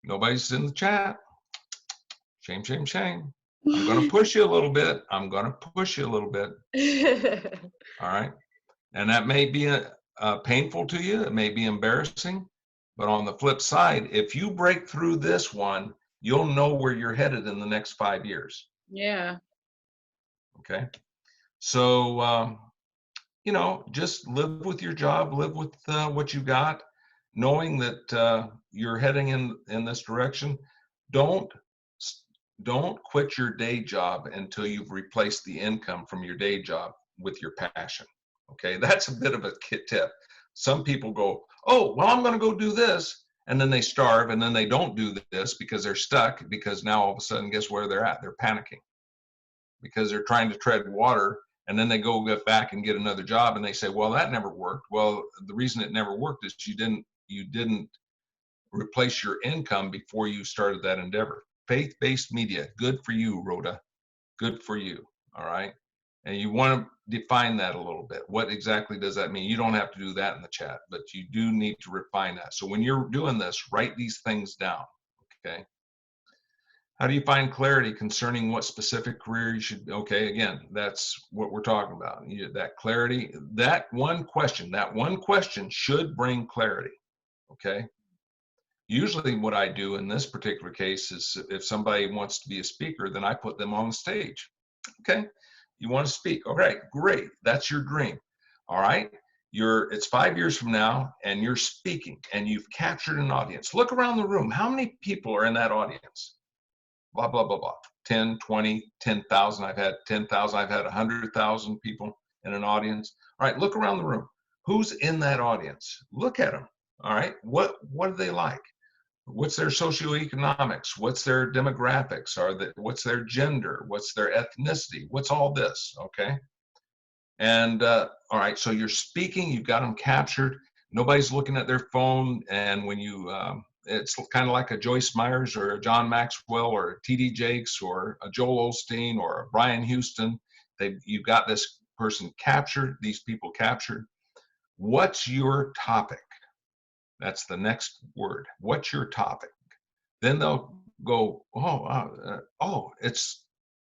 Nobody's in the chat. Shame, shame, shame. I'm going to push you a little bit. I'm going to push you a little bit. All right. And that may be painful to you. It may be embarrassing. But on the flip side, if you break through this one, you'll know where you're headed in the next 5 years. Yeah. Okay. So, you know, just live with your job, live with what you got, knowing that you're heading in this direction. Don't quit your day job until you've replaced the income from your day job with your passion. Okay, that's a bit of a tip. Some people go, oh, well, I'm going to go do this. And then they starve and then they don't do this because they're stuck, because now all of a sudden, guess where they're at? They're panicking because they're trying to tread water. And then they go get back and get another job and they say, well, that never worked. Well, the reason it never worked is you didn't replace your income before you started that endeavor. Faith-based media, good for you, Rhoda. Good for you. All right. And you want to define that a little bit. What exactly does that mean? You don't have to do that in the chat, but you do need to refine that. So when you're doing this, write these things down. Okay. How do you find clarity concerning what specific career you should? Okay, again, that's what we're talking about. That clarity, that one question should bring clarity. Okay. Usually what I do in this particular case is if somebody wants to be a speaker, then I put them on the stage. Okay. You want to speak. All right, great. That's your dream. All right. It's 5 years from now and you're speaking and you've captured an audience. Look around the room. How many people are in that audience? Blah, blah, blah, blah. 10, 20, 10,000. I've had 10,000. I've had 100,000 people in an audience. All right. Look around the room. Who's in that audience? Look at them. All right. What do they like? What's their socioeconomics? What's their demographics? What's their gender? What's their ethnicity? What's all this? Okay. And all right, so you're speaking, you've got them captured. Nobody's looking at their phone. And when you, it's kind of like a Joyce Myers or a John Maxwell or a TD Jakes or a Joel Osteen or a Brian Houston. You've got this person captured, these people captured. What's your topic? That's the next word. What's your topic? Then they'll go, oh, it's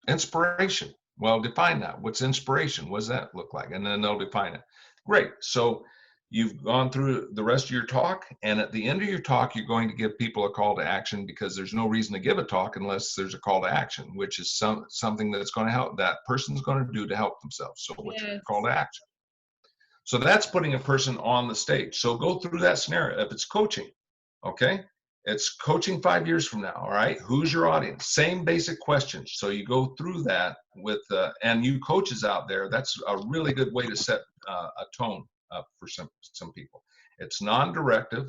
inspiration. Well, define that. What's inspiration? What does that look like? And then they'll define it. Great. So you've gone through the rest of your talk. And at the end of your talk, you're going to give people a call to action, because there's no reason to give a talk unless there's a call to action, which is something that's going to help that person's going to do to help themselves. So what's your call to action? So that's putting a person on the stage. So go through that scenario. If it's coaching, okay, it's coaching 5 years from now. All right, who's your audience? Same basic questions. So you go through that with, and you coaches out there, that's a really good way to set a tone up for some people. It's non-directive,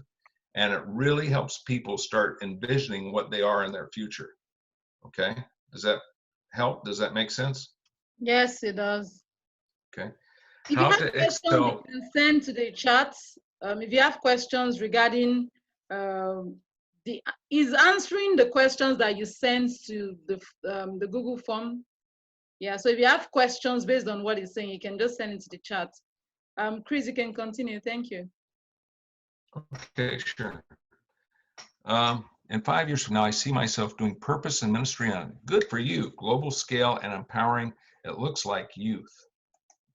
and it really helps people start envisioning what they are in their future. Okay, does that help? Does that make sense? Yes, it does. Okay. If you have questions, you can send to the chat. If you have questions regarding is answering the questions that you send to the Google form. Yeah, so if you have questions based on what he's saying, you can just send it to the chat. Chris, you can continue. Thank you. Okay, sure. In 5 years from now, I see myself doing purpose and ministry on good for you, global scale and empowering. It looks like youth.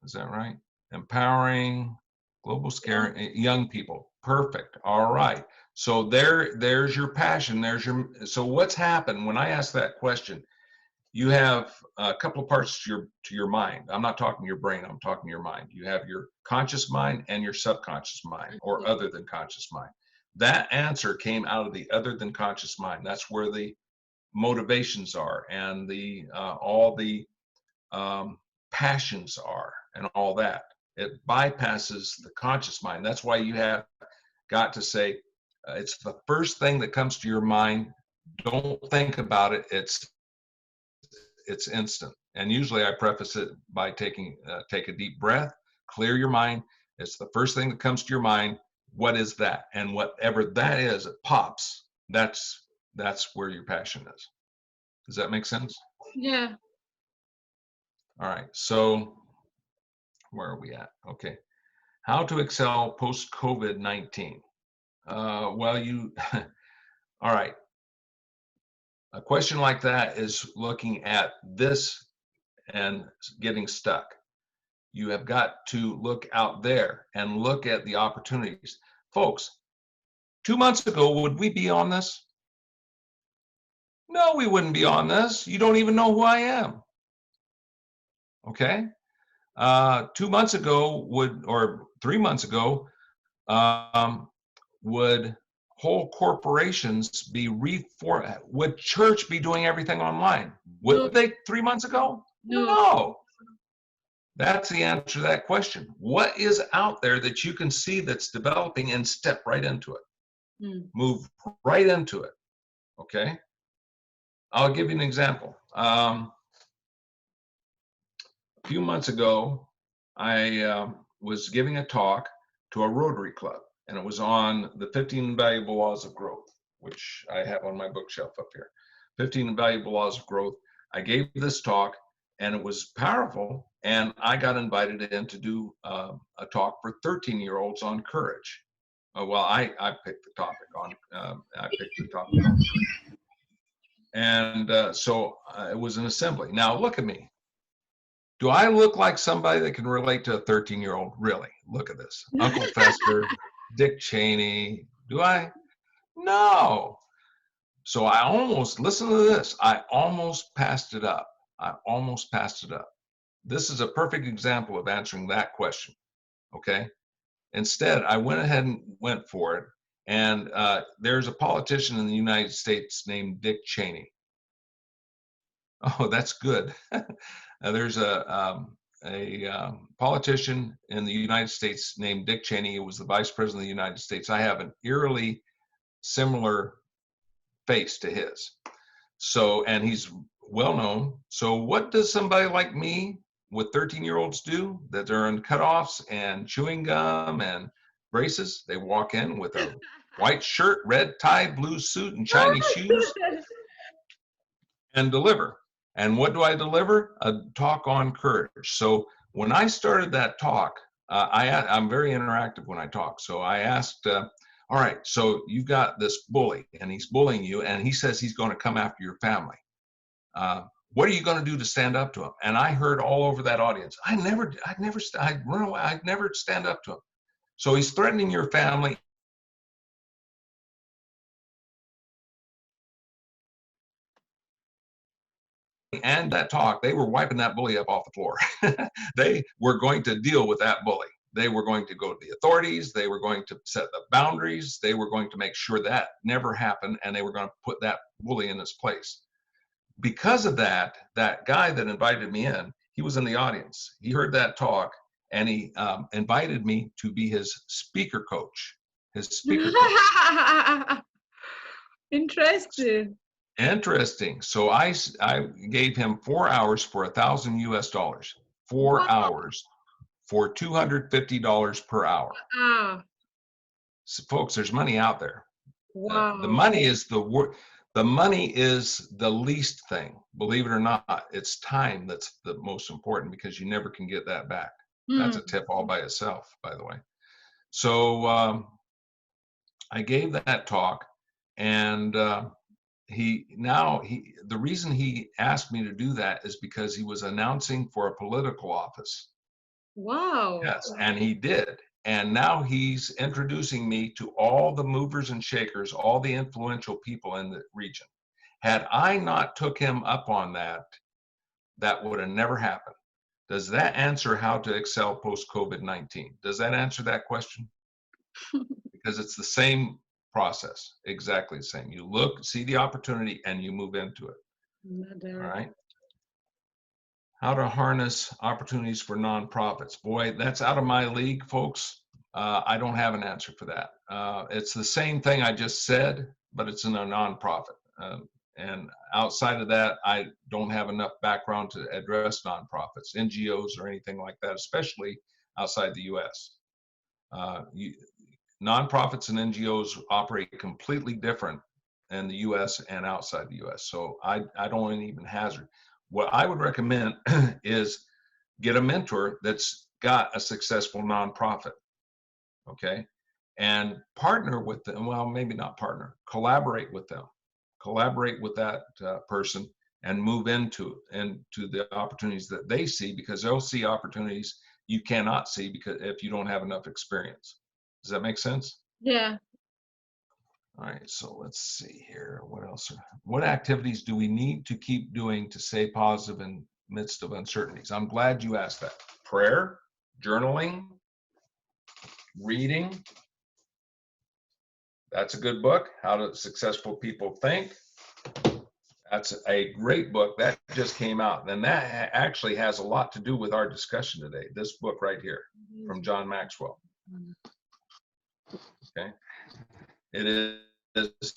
Is that right? Empowering Global scare, young people. Perfect. All right. So there's your passion. So what's happened when I ask that question? You have a couple of parts to your mind. I'm not talking your brain. I'm talking your mind. You have your conscious mind and your subconscious mind, or other than conscious mind. That answer came out of the other than conscious mind. That's where the motivations are, and the all the passions are, and all that. It bypasses the conscious mind. That's why you have got to say, it's the first thing that comes to your mind. Don't think about it. It's instant. And usually I preface it by take a deep breath, clear your mind. It's the first thing that comes to your mind. What is that? And whatever that is, it pops. That's where your passion is. Does that make sense? Yeah. All right. So where are we at? Okay. How to excel post-COVID-19. Well, all right. A question like that is looking at this and getting stuck. You have got to look out there and look at the opportunities. Folks, 2 months ago, would we be on this? No, we wouldn't be on this. You don't even know who I am. Okay? 2 months ago or 3 months ago, would whole corporations be reformed? Would church be doing everything online? Would they 3 months ago? No. That's the answer to that question. What is out there that you can see that's developing, and step right into it? Move right into it. Okay? I'll give you an example. A few months ago, I was giving a talk to a Rotary Club, and it was on the 15 Invaluable Laws of Growth, which I have on my bookshelf up here. 15 Invaluable Laws of Growth. I gave this talk, and it was powerful, and I got invited in to do a talk for 13-year-olds on courage. Well, I picked the topic on courage. And so it was an assembly. Now look at me. Do I look like somebody that can relate to a 13-year-old? Really? Look at this. Uncle Fester, Dick Cheney. Do I? No. So I almost, listen to this, I almost passed it up. This is a perfect example of answering that question, okay? Instead, I went ahead and went for it. And there's a politician in the United States named Dick Cheney. Oh, that's good. There's a politician in the United States named Dick Cheney. He was the Vice President of the United States. I have an eerily similar face to his. So, and he's well known. So what does somebody like me with 13-year-olds do that are in cutoffs and chewing gum and braces? They walk in with a white shirt, red tie, blue suit, and shiny shoes and deliver. And what do I deliver? A talk on courage. So when I started that talk, I'm very interactive when I talk. So I asked, all right, so you've got this bully, and he's bullying you, and he says he's going to come after your family. What are you going to do to stand up to him? And I heard all over that audience, I'd never stand up to him. So he's threatening your family. And that talk, they were wiping that bully up off the floor. They were going to deal with that bully. They were going to go to the authorities. They were going to set the boundaries. They were going to make sure that never happened, and they were going to put that bully in his place. Because of that, that guy that invited me in, he was in the audience. He heard that talk, and he invited me to be his speaker coach. Interesting. So I gave him 4 hours for $1,000 US. 4 hours for $250 per hour. So folks, there's money out there. Wow. The money is the money is the least thing. Believe it or not, it's time that's the most important, because you never can get that back. That's a tip all by itself, by the way. So I gave that talk, and the reason he asked me to do that is because he was announcing for a political office. Wow. Yes, and he did. And now he's introducing me to all the movers and shakers, all the influential people in the region. Had I not took him up on that, that would have never happened. Does that answer how to excel post-COVID-19? Does that answer that question? Because it's the same process, exactly the same. You look, see the opportunity, and you move into it. All right. How to harness opportunities for nonprofits. Boy, that's out of my league, folks. I don't have an answer for that. It's the same thing I just said, but it's in a nonprofit. And outside of that, I don't have enough background to address nonprofits, NGOs, or anything like that, especially outside the US. Nonprofits and NGOs operate completely different in the US and outside the US. So I don't even hazard. What I would recommend is get a mentor that's got a successful nonprofit, okay? And partner with them, well, maybe not partner, collaborate with them. Collaborate with that person and move into the opportunities that they see, because they'll see opportunities you cannot see because if you don't have enough experience. Does that make sense? Yeah. All right, so let's see here. What else? What activities do we need to keep doing to stay positive in midst of uncertainties? I'm glad you asked that. Prayer, journaling, reading. That's a good book, How Do Successful People Think. That's a great book. That just came out. And that actually has a lot to do with our discussion today. This book right here from John Maxwell. Okay. It is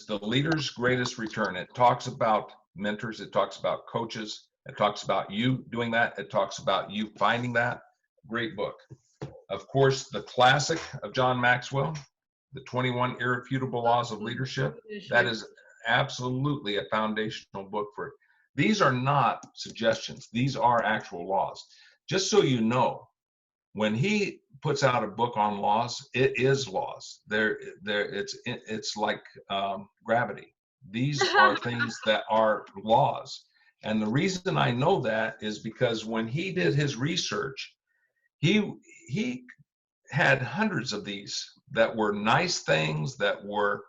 the leader's greatest return. It talks about mentors. It talks about coaches. It talks about you doing that. It talks about you finding that. Great book. Of course, the classic of John Maxwell, The 21 Irrefutable Laws of Leadership. That is absolutely a foundational book for it. These are not suggestions. These are actual laws. Just so you know, when he puts out a book on laws, it is laws. It's like gravity. These are things that are laws. And the reason I know that is because when he did his research, he had hundreds of these that were nice things, that were,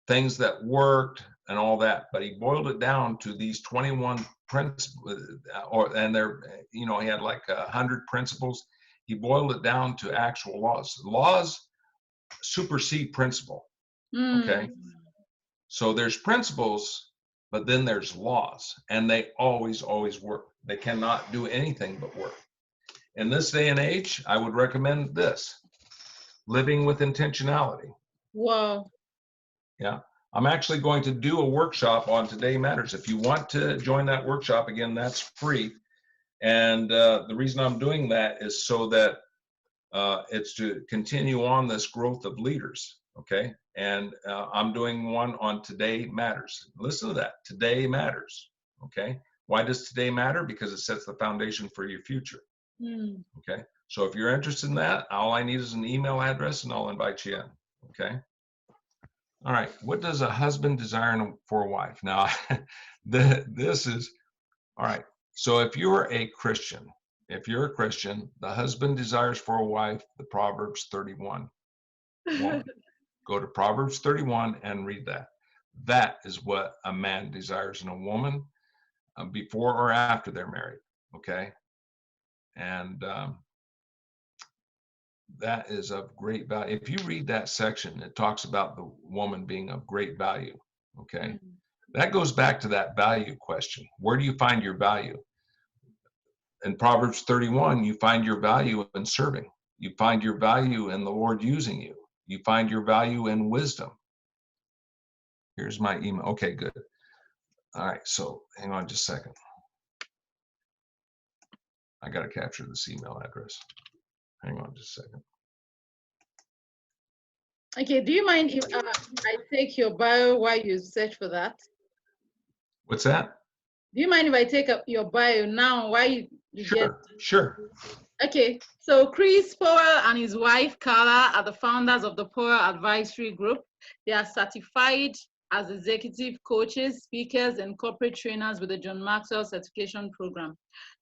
things that worked and all that, but he boiled it down to these 21 principles, and there, he had like 100 principles. He boiled it down to actual laws. Laws supersede principle. Okay, so there's principles, but then there's laws, and they always work. They cannot do anything but work. In this day and age, I would recommend this: living with intentionality. Wow. Yeah. I'm actually going to do a workshop on Today Matters. If you want to join that workshop, again, that's free. And the reason I'm doing that is so that it's to continue on this growth of leaders, okay? And I'm doing one on Today Matters. Listen to that, Today Matters, okay? Why does today matter? Because it sets the foundation for your future, okay? So if you're interested in that, all I need is an email address and I'll invite you in, okay? All right, what does a husband desire for a wife? Now, this is, all right, so if you're a Christian, the husband desires for a wife, the Proverbs 31 woman. Go to Proverbs 31 and read that. That is what a man desires in a woman before or after they're married, okay? And that is of great value. If you read that section, it talks about the woman being of great value, okay? That goes back to that value question. Where do you find your value? In Proverbs 31, you find your value in serving. You find your value in the Lord using you. You find your value in wisdom. Here's my email. Okay, good. All right, so hang on just a second. I got to capture this email address. Hang on just a second. Okay, do you mind if I take your bio while you search for that? What's that? Do you mind if I take up your bio now while you get? Sure. Okay, so Chris Powell and his wife Carla are the founders of the Powell Advisory Group. They are certified as executive coaches, speakers, and corporate trainers with the John Maxwell Certification Program.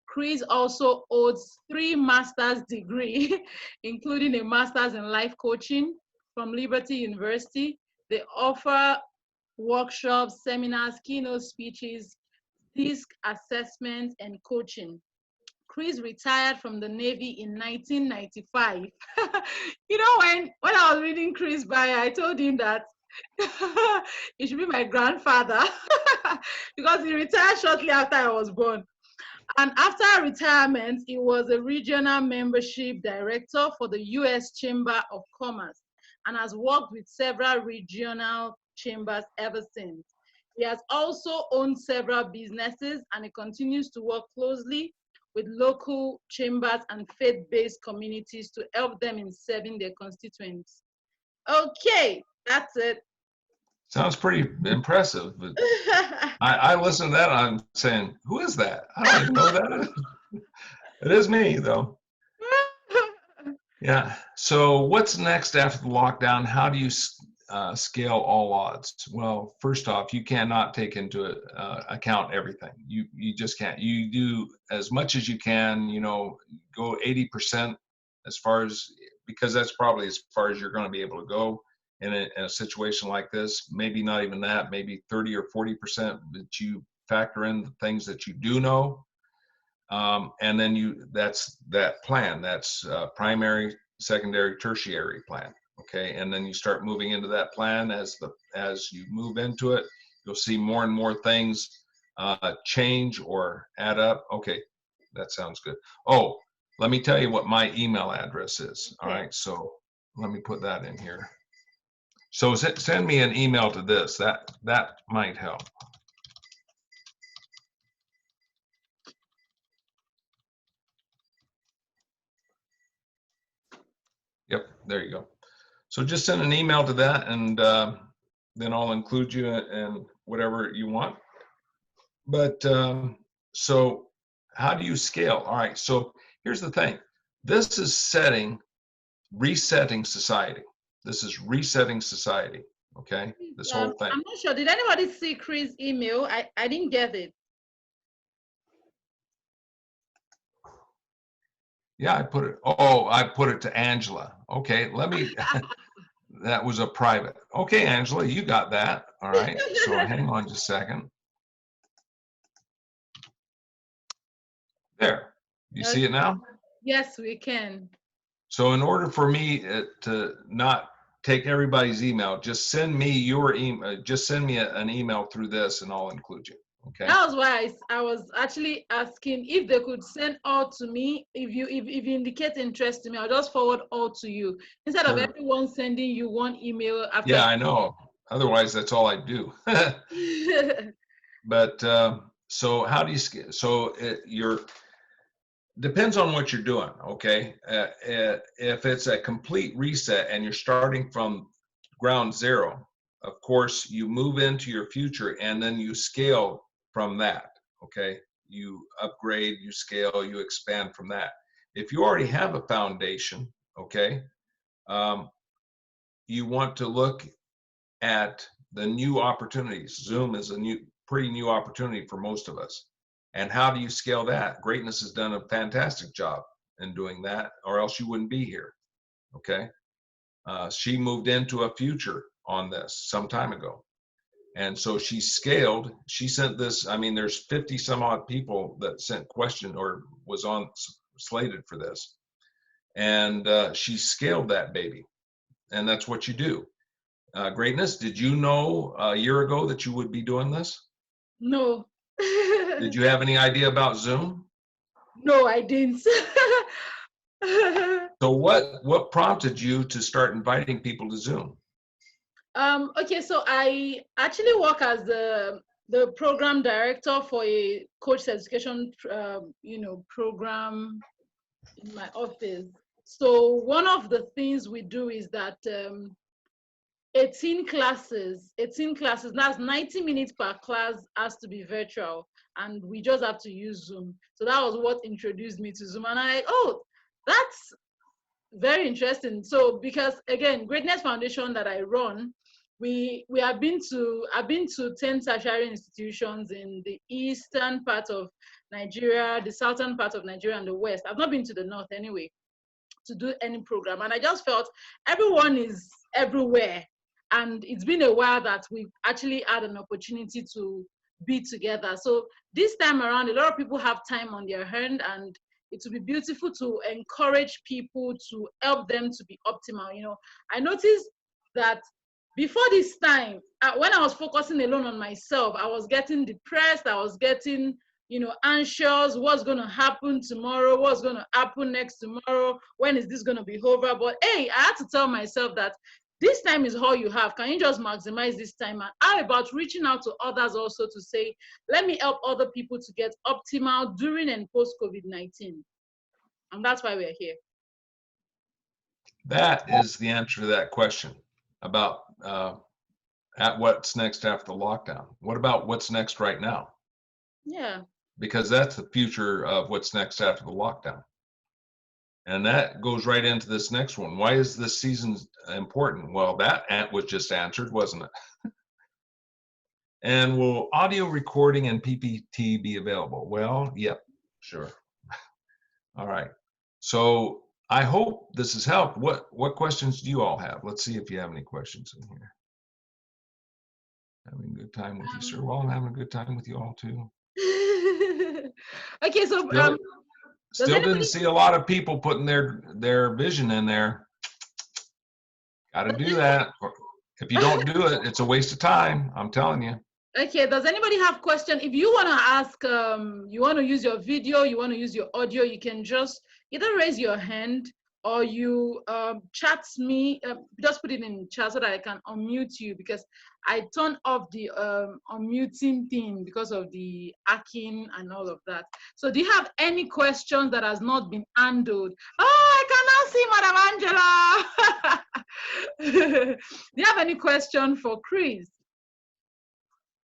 Chris also holds 3 master's degrees, including a master's in life coaching from Liberty University. They offer workshops, seminars, keynote speeches, DISC assessments, and coaching. Chris retired from the Navy in 1995. You know, when I was reading Chris' bio, I told him that he should be my grandfather because he retired shortly after I was born. And after retirement, he was a regional membership director for the U.S. Chamber of Commerce and has worked with several regional chambers ever since. He has also owned several businesses, and he continues to work closely with local chambers and faith-based communities to help them in serving their constituents. Okay, that's it. Sounds pretty impressive. But I listened to that and I'm saying, who is that? I don't even know who that is. It is me, though. Yeah. So what's next after the lockdown? How do you scale all odds? Well, first off, you cannot take into account everything. You just can't. You do as much as you can, you know, go 80% as far as, because that's probably as far as you're going to be able to go in a situation like this. Maybe not even that, maybe 30 or 40% that you factor in the things that you do know. And then that's that plan. That's primary, secondary, tertiary plan. Okay, and then you start moving into that plan. As you move into it, you'll see more and more things change or add up. Okay, that sounds good. Oh, let me tell you what my email address is. All right, so let me put that in here. So send me an email to this. That might help. Yep, there you go. So just send an email to that, and then I'll include you in whatever you want. But so how do you scale? All right, so here's the thing. This is resetting society. This is resetting society, okay? This whole thing. I'm not sure. Did anybody see Chris' email? I didn't get it. Yeah, I put it to Angela. Okay, let me, that was a private. Okay, Angela, you got that. All right, so hang on just a second. There, you see it now? Yes, we can. So in order for me to not take everybody's email, just send me your email, just send me an email through this and I'll include you. Okay. That was why I was actually asking if they could send all to me. If you indicate interest to me, I'll just forward all to you instead of everyone sending you one email after. Yeah, I know. Otherwise, that's all I do. But so how do you scale? So depends on what you're doing. Okay, if it's a complete reset and you're starting from ground zero, of course you move into your future and then you scale from that. Okay, you upgrade, you scale, you expand from that. If you already have a foundation, okay, you want to look at the new opportunities. Zoom is a pretty new opportunity for most of us. And how do you scale that? Greatness has done a fantastic job in doing that, or else you wouldn't be here. Okay, she moved into a future on this some time ago. And so she scaled, she sent this, I mean, there's 50 some odd people that sent question or was slated for this. And she scaled that baby. And that's what you do. Greatness, did you know a year ago that you would be doing this? No. Did you have any idea about Zoom? No, I didn't. So what prompted you to start inviting people to Zoom? Okay, so I actually work as the program director for a coach education program in my office. So one of the things we do is that 18 classes, that's 90 minutes per class has to be virtual, and we just have to use Zoom. So that was what introduced me to Zoom, and I'm like, oh, that's very interesting. So because again, Greatness Foundation that I run, I've been to 10 tertiary institutions in the eastern part of Nigeria, the southern part of Nigeria, and the west. I've not been to the north anyway to do any program, and I just felt everyone is everywhere, and it's been a while that we've actually had an opportunity to be together. So this time around, a lot of people have time on their hand, and it would be beautiful to encourage people, to help them to be optimal. You know, I noticed that before this time, when I was focusing alone on myself, I was getting depressed, I was getting, you know, anxious. What's going to happen tomorrow? What's going to happen next tomorrow? When is this going to be over? But hey, I had to tell myself that this time is all you have. Can you just maximize this time? And how about reaching out to others also to say, let me help other people to get optimal during and post COVID-19. And that's why we're here. That is the answer to that question about at what's next after the lockdown. What about what's next right now? Yeah. Because that's the future of what's next after the lockdown. And that goes right into this next one. Why is this season important? Well, that was just answered, wasn't it? And will audio recording and PPT be available? Well, yep, sure. All right. So I hope this has helped. What questions do you all have? Let's see if you have any questions in here. Having a good time with you, sir. Well, I'm having a good time with you all too. Okay, so Still didn't see a lot of people putting their vision in there. Got to do that. If you don't do it, it's a waste of time. I'm telling you. Okay, does anybody have question? If you want to ask, you want to use your video, you want to use your audio, you can just either raise your hand or you chat me, just put it in chat so that I can unmute you, because I turned off the unmuting thing because of the hacking and all of that. So do you have any questions that has not been handled? Oh, I can now see Madam Angela. Do you have any question for Chris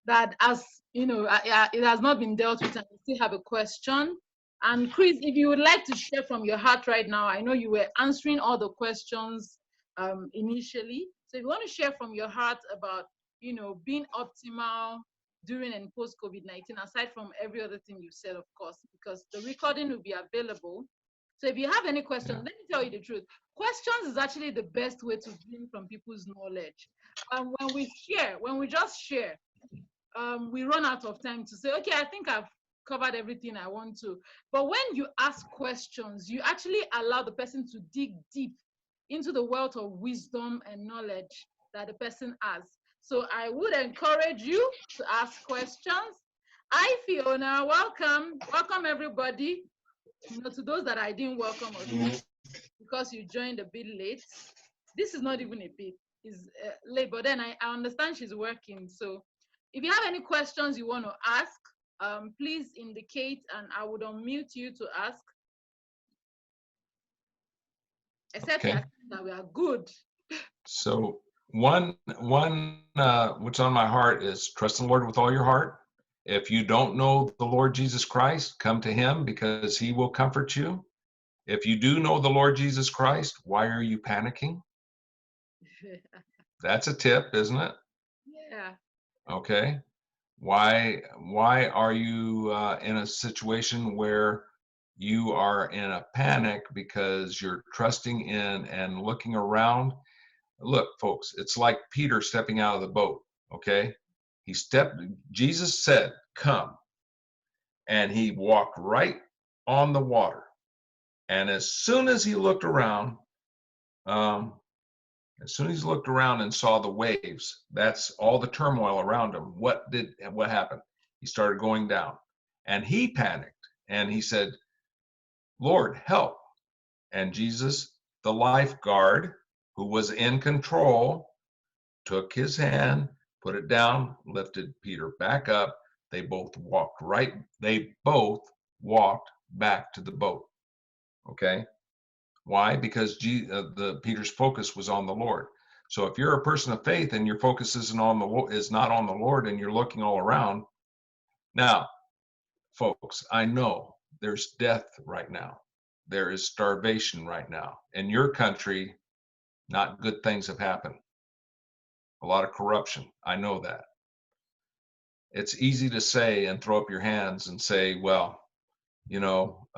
that, as you know, it has not been dealt with and you still have a question? And Chris, if you would like to share from your heart right now, I know you were answering all the questions initially. So if you want to share from your heart about, you know, being optimal during and post COVID-19, aside from every other thing you said, of course, because the recording will be available. So if you have any questions, let me tell you the truth. Questions is actually the best way to glean from people's knowledge. When we just share, we run out of time to say, okay, I think I've covered everything I want to. But when you ask questions, you actually allow the person to dig deep into the wealth of wisdom and knowledge that the person has. So I would encourage you to ask questions. Hi, Fiona, welcome. Welcome, everybody. You know, to those that I didn't welcome because you joined a bit late. This is not even a bit, it's late, but then I understand she's working. So if you have any questions you want to ask, please indicate and I would unmute you to ask. Except that we are good. So one what's on my heart is trust the Lord with all your heart. If you don't know the Lord Jesus Christ, come to him because he will comfort you. If you do know the Lord Jesus Christ, why are you panicking? That's a tip, isn't it? Yeah. Okay. Why are you in a situation where you are in a panic because you're trusting in and looking around? Look, folks, it's like Peter stepping out of the boat, okay? Jesus said, come, and he walked right on the water. And as soon as he looked around, and saw the waves, that's all the turmoil around him. What happened? He started going down, and he panicked, and he said, Lord, help. And Jesus, the lifeguard who was in control, took his hand, put it down, lifted Peter back up. They both walked back to the boat. Okay? Why? Because Peter's focus was on the Lord. So if you're a person of faith and your focus is not on the Lord and you're looking all around, now, folks, I know there's death right now. There is starvation right now. In your country, not good things have happened. a lot of corruption. I know that. It's easy to say and throw up your hands and say, well, you know,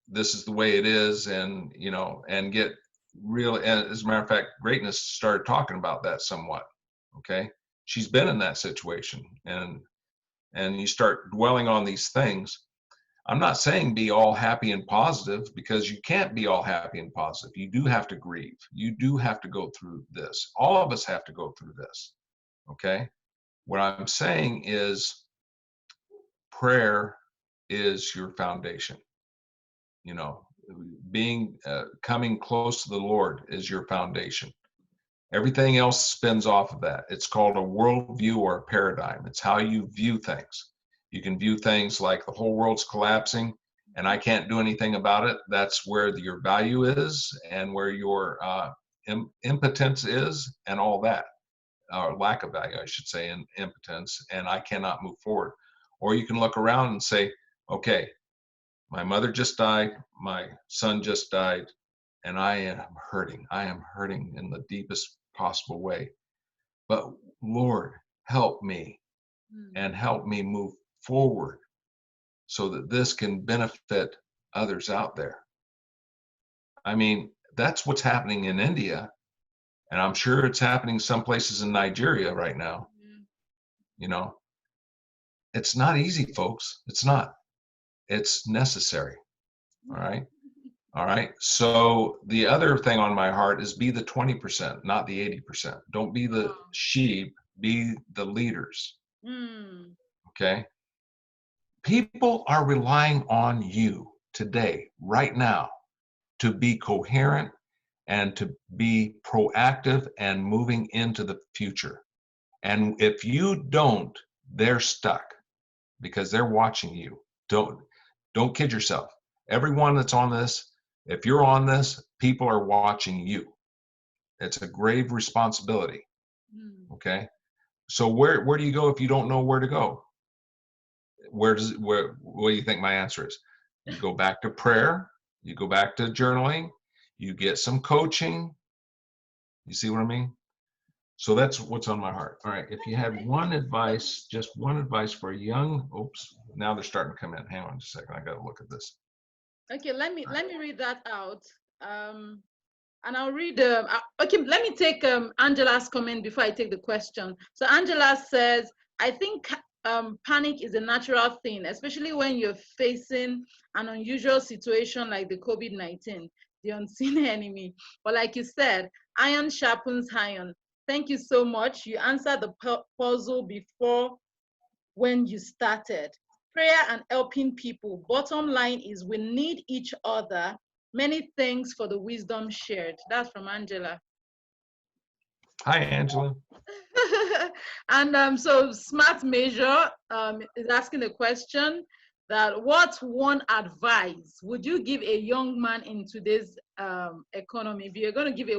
this is the way it is, and, you know, and get real. And as a matter of fact, Greatness started talking about that somewhat. Okay. She's been in that situation, and you start dwelling on these things. I'm not saying be all happy and positive, because you can't be all happy and positive. You do have to grieve. You do have to go through this. All of us have to go through this. Okay. What I'm saying is prayer is your foundation. You know, being coming close to the Lord is your foundation. Everything else spins off of that. It's called a worldview or a paradigm. It's how you view things. You can view things like the whole world's collapsing and I can't do anything about it. That's where your value is, and where your impotence is, and all that. Or lack of value, I should say, and impotence, and I cannot move forward. Or you can look around and say, okay, my mother just died, my son just died, and I am hurting. I am hurting in the deepest possible way. But Lord, help me, and help me move forward so that this can benefit others out there. I mean, that's what's happening in India. And I'm sure it's happening some places in Nigeria right now. You know, it's not easy, folks. It's not. It's necessary. All right. All right. So the other thing on my heart is be the 20%, not the 80%. Don't be the sheep, be the leaders. Okay. People are relying on you today, right now, to be coherent and to be proactive and moving into the future. And if you don't, they're stuck, because they're watching you. Don't kid yourself. Everyone that's on this, if you're on this, people are watching you. It's a grave responsibility. Okay. So where do you go if you don't know where to go? What do you think my answer is? You go back to prayer, you go back to journaling, you get some coaching. You see what I mean? So that's what's on my heart. All right. If you had one advice, just one advice for a young, oops, now they're starting to come in. Hang on just a second. I got to look at this. Okay, let me read that out. And I'll read, okay, let me take Angela's comment before I take the question. So Angela says, I think panic is a natural thing, especially when you're facing an unusual situation like the COVID-19, the unseen enemy. But like you said, iron sharpens iron. Thank you so much. You answered the puzzle before when you started. Prayer and helping people. Bottom line is we need each other. Many thanks for the wisdom shared. That's from Angela. Hi, Angela. And so Smart Measure is asking a question that what one advice would you give a young man in today's economy? If you're going to give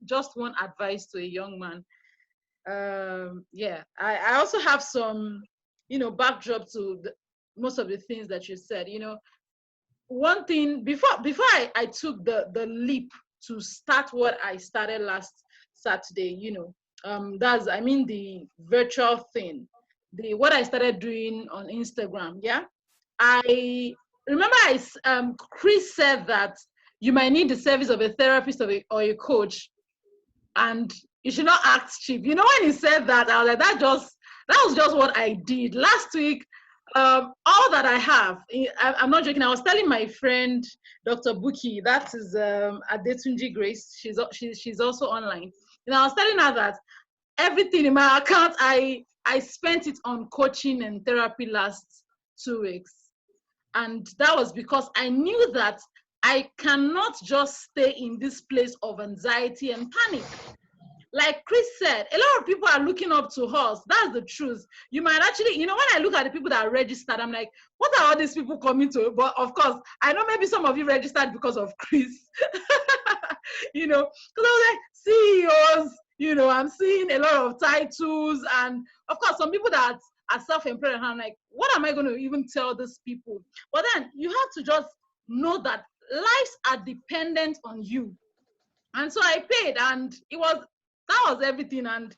just one advice to a young man. Yeah, I also have some, backdrop to most of the things that you said. One thing before I took the leap to start what I started last Saturday, that's, I mean, the virtual thing, what I started doing on Instagram. Yeah, I remember Chris said that you might need the service of a therapist or a coach, and you should not act cheap. When he said that, I was like, that was just what I did last week. All that I have, I'm not joking. I was telling my friend, Dr. Buki, that is Adetunji Grace. She's also online. I was telling her that everything in my account, I spent it on coaching and therapy last 2 weeks. And that was because I knew that I cannot just stay in this place of anxiety and panic. Like Chris said, a lot of people are looking up to us. That's the truth. You might actually, when I look at the people that are registered, I'm like, what are all these people coming to? But of course, I know maybe some of you registered because of Chris. Because I was like, CEOs, I'm seeing a lot of titles. And of course, some people that are self-employed, and I'm like, what am I going to even tell these people? But then you have to just know that lives are dependent on you. And so I paid, and it was That was everything. And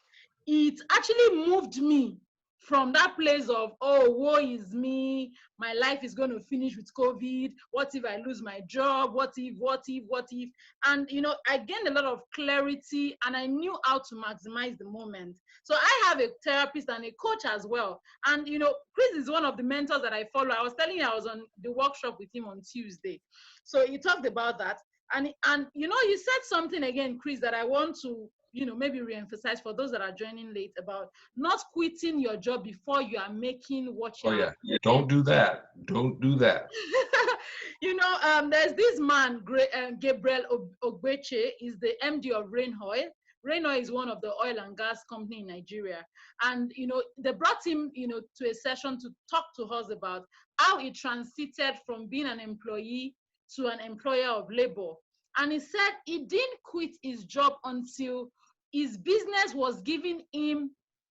it actually moved me from that place of, oh, woe is me, my life is going to finish with COVID. What if I lose my job? What if, what if, what if? And, you know, I gained a lot of clarity and I knew how to maximize the moment. So I have a therapist and a coach as well. And, you know, Chris is one of the mentors that I follow. I was telling you, I was on the workshop with him on Tuesday. So he talked about that. And you know, you said something again, Chris, that I want to, you know, maybe re-emphasize for those that are joining late about not quitting your job before you are making what you Oh yeah, don't do that. Don't do that. You know, there's this man, Gabriel Ogbeche, is the MD of Rain Oil. Rain Oil is one of the oil and gas company in Nigeria. And, you know, they brought him, you know, to a session to talk to us about how he transited from being an employee to an employer of labor. And he said he didn't quit his job until his business was giving him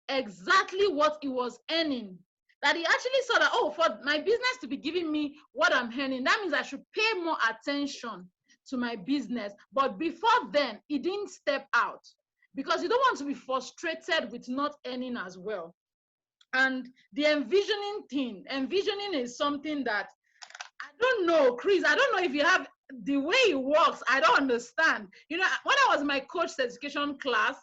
exactly what he was earning. That he actually saw that, oh, for my business to be giving me what I'm earning, that means I should pay more attention to my business. But before then, he didn't step out because you don't want to be frustrated with not earning as well. And the envisioning is something that I don't know, Chris, I don't know if you have the way it works. I don't understand. You know, when I was in my coach certification class,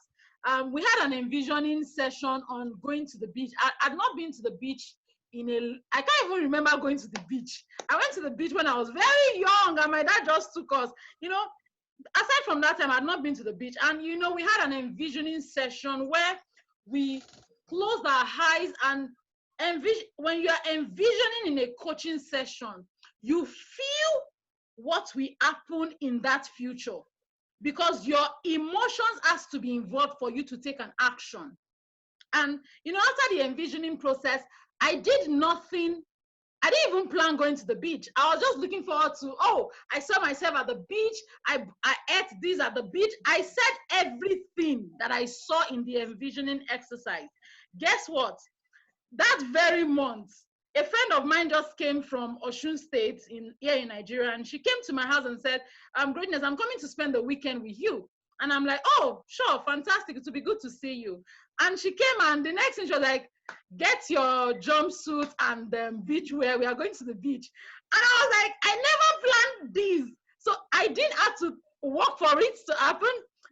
we had an envisioning session on going to the beach. I'd not been to the beach I can't even remember going to the beach. I went to the beach when I was very young and my dad just took us. You know, aside from that time, I'd not been to the beach. And, you know, we had an envisioning session where we closed our eyes and when you are envisioning in a coaching session, you feel what will happen in that future because your emotions has to be involved for you to take an action. And, you know, after the envisioning process, I did nothing. I didn't even plan going to the beach. I was just looking forward to, oh, I saw myself at the beach. I ate this at the beach. I said everything that I saw in the envisioning exercise. Guess what? That very month, a friend of mine just came from Osun State here in Nigeria, and she came to my house and said, Greatness, I'm coming to spend the weekend with you. And I'm like, oh, sure, fantastic. It will be good to see you. And she came, and the next thing she was like, get your jumpsuit and beach wear. We are going to the beach. And I was like, I never planned this. So I didn't have to work for it to happen.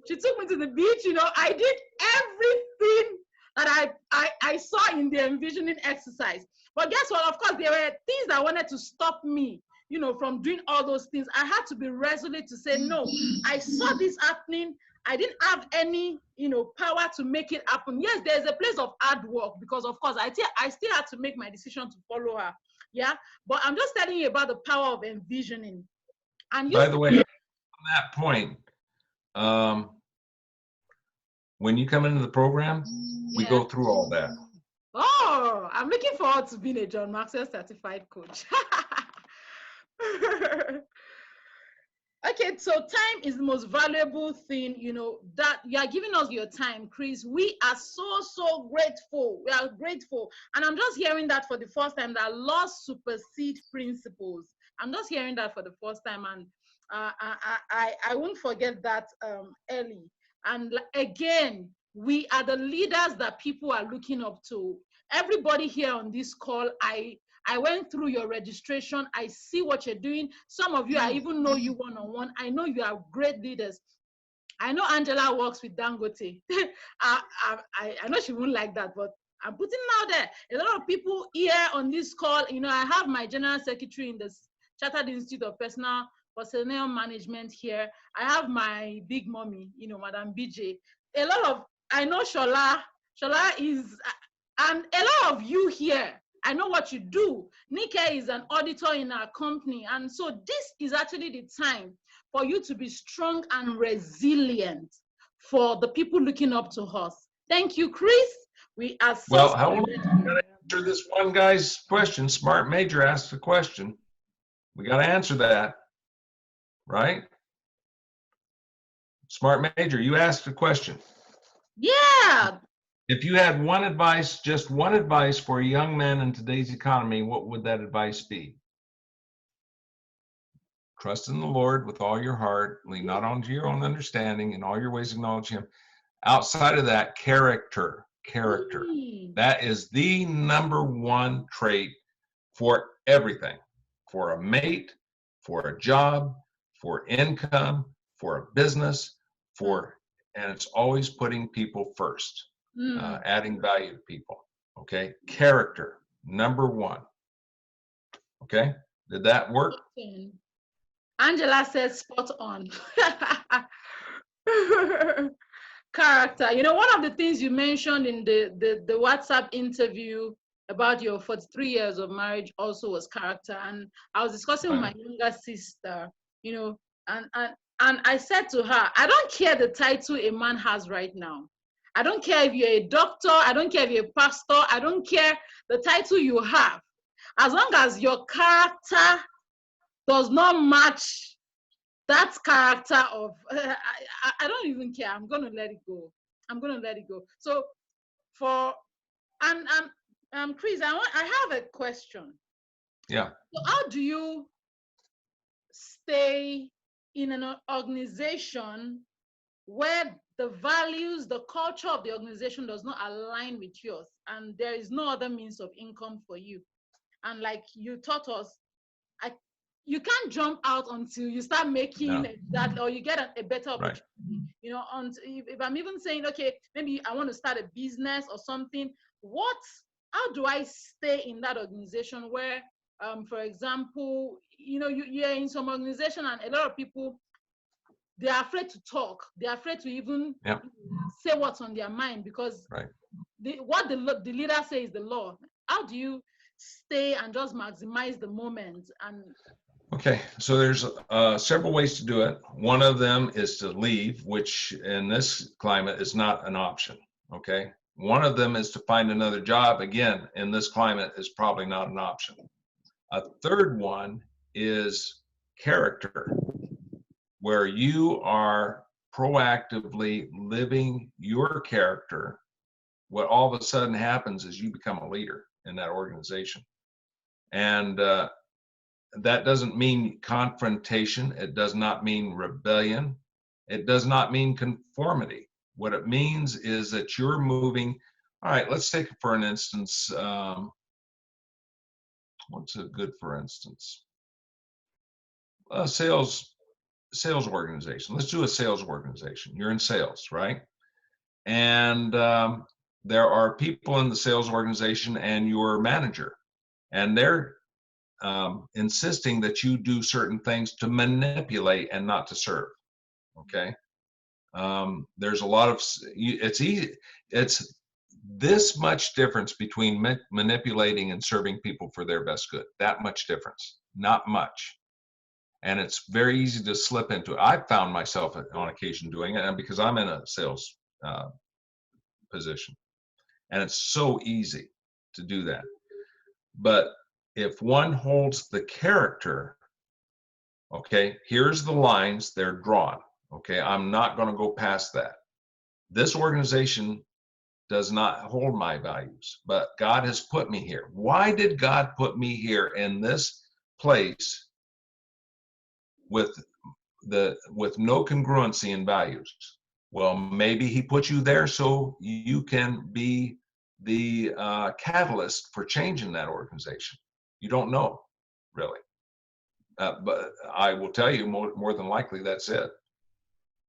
She took me to the beach. You know, I did everything that I saw in the envisioning exercise. But guess what? Of course, there were things that wanted to stop me, you know, from doing all those things. I had to be resolute to say, no, I saw this happening. I didn't have any, you know, power to make it happen. Yes, there's a place of hard work because, of course, I still had to make my decision to follow her. Yeah, but I'm just telling you about the power of envisioning. And by the way, on that point, when you come into the program, we go through all that. Oh, I'm looking forward to being a John Maxwell certified coach. Okay, so time is the most valuable thing, you know, that you are giving us your time, Chris. We are so grateful. We are grateful. And I'm just hearing that for the first time, that laws supersede principles. I'm just hearing that for the first time. And I won't forget that early. And again, we are the leaders that people are looking up to. Everybody here on this call, I went through your registration. I see what you're doing. Some of you, I even know you one-on-one. I know you are great leaders. I know Angela works with Dangote. I know she won't like that, but I'm putting it out there. A lot of people here on this call, you know, I have my general secretary in the Chartered Institute of Personnel Management here. I have my big mommy, you know, Madam BJ. A lot of, I know Shola is, and a lot of you here, I know what you do. Nike is an auditor in our company. And so this is actually the time for you to be strong and resilient for the people looking up to us. Thank you, Chris. We are so well, how we gotta answer this one guy's question. Smart Major asked a question. We got to answer that, right? Smart Major, you asked a question. Yeah. If you had one advice, just one advice for young men in today's economy, what would that advice be? Trust in the Lord with all your heart, lean not onto your own understanding, in all your ways acknowledge him. Outside of that, character. Mm. That is the number one trait for everything, for a mate, for a job, for income, for a business, and it's always putting people first, adding value to people. Okay, character, number one. Okay, did that work? Angela says spot on. Character. You know, one of the things you mentioned in the WhatsApp interview about your 43 years of marriage also was character. And I was discussing with my younger sister, you know, and I said to her, I don't care the title a man has right now. I don't care if you're a doctor, I don't care if you're a pastor, I don't care the title you have. As long as your character does not match that character of, I don't even care. I'm going to let it go. I'm going to let it go. So Chris, I have a question. Yeah. So how do you stay in an organization where the values, the culture of the organization does not align with yours, and there is no other means of income for you? And like you taught us, you can't jump out until you start making that, or you get a better opportunity. You know, if I'm even saying, okay, maybe I want to start a business or something, how do I stay in that organization where, for example, you know, you're in some organization and a lot of people, they're afraid to talk. They're afraid to even say what's on their mind because what the leader says is the law. How do you stay and just maximize the moment? And okay, so there's several ways to do it. One of them is to leave, which in this climate is not an option. Okay, one of them is to find another job. Again, in this climate is probably not an option. A third one is character, where you are proactively living your character. What all of a sudden happens is you become a leader in that organization. And that doesn't mean confrontation. It does not mean rebellion. It does not mean conformity. What it means is that you're moving. All right, let's take for an instance. What's a good for instance? A sales organization. Let's do a sales organization. You're in sales, right? And there are people in the sales organization and your manager, and they're insisting that you do certain things to manipulate and not to serve. Okay. There's a lot of, it's easy. It's this much difference between manipulating and serving people for their best good. That much difference, not much. And it's very easy to slip into it. I've found myself on occasion doing it, and because I'm in a sales position, and it's so easy to do that. But if one holds the character, okay, here's the lines, they're drawn. Okay, I'm not going to go past that. This organization does not hold my values, but God has put me here. Why did God put me here in this place with no congruency in values? Well, maybe he put you there so you can be the catalyst for change in that organization. You don't know, really. But I will tell you more than likely that's it.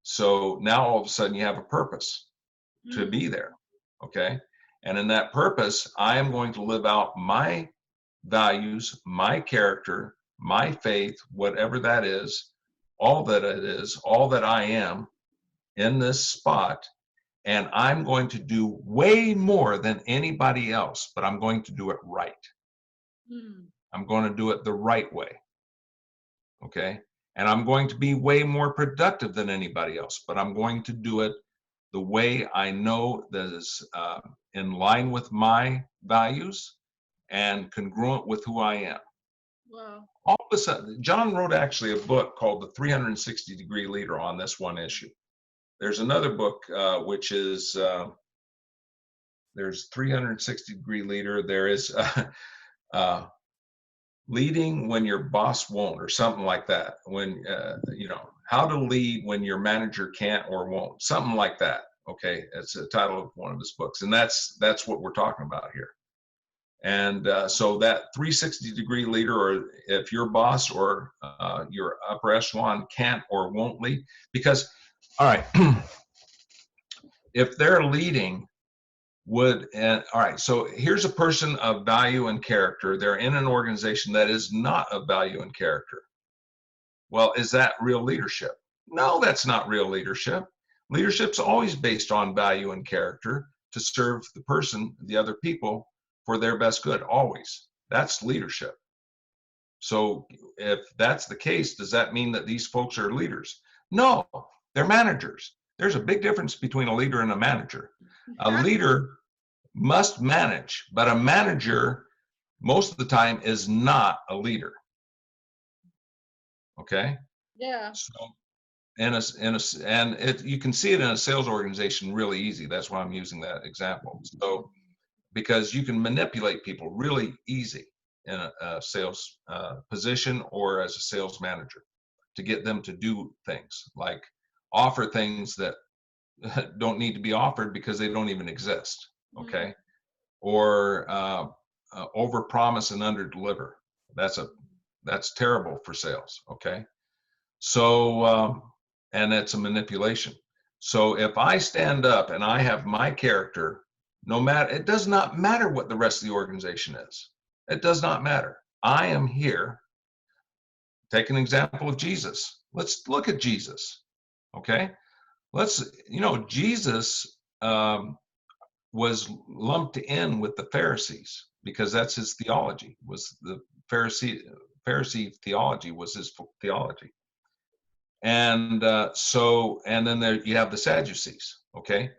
So now all of a sudden you have a purpose to be there, okay? And in that purpose, I am going to live out my values, my character, my faith, whatever that is, all that it is, all that I am in this spot. And I'm going to do way more than anybody else, but I'm going to do it right. I'm going to do it the right way. Okay. And I'm going to be way more productive than anybody else, but I'm going to do it the way I know that is in line with my values and congruent with who I am. Wow. All of a sudden, John wrote actually a book called The 360-Degree Leader on this one issue. There's another book which is there's 360-Degree Leader. There is Leading When Your Boss Won't, or something like that. When you know, how to lead when your manager can't or won't, something like that. Okay, it's the title of one of his books, and that's what we're talking about here. And so that 360-degree leader, or if your boss or your upper echelon can't or won't lead, because, all right, if they're leading, all right, so here's a person of value and character. They're in an organization that is not of value and character. Well, is that real leadership? No, that's not real leadership. Leadership's always based on value and character to serve the person, the other people, for their best good, always. That's leadership. So if that's the case, does that mean that these folks are leaders? No, they're managers. There's a big difference between a leader and a manager. A leader must manage, but a manager, most of the time, is not a leader. Okay? Yeah. So, you can see it in a sales organization really easy. That's why I'm using that example. So, because you can manipulate people really easy in a sales position or as a sales manager to get them to do things like offer things that don't need to be offered because they don't even exist. Okay. Or over promise and under deliver. That's terrible for sales. Okay. So, and it's a manipulation. So if I stand up and I have my character, it does not matter what the rest of the organization is. It does not matter. I am here. Take an example of Jesus. Let's look at Jesus. Okay. Jesus was lumped in with the Pharisees because that's his theology, was the Pharisee theology was his theology. And and then there you have the Sadducees. Okay.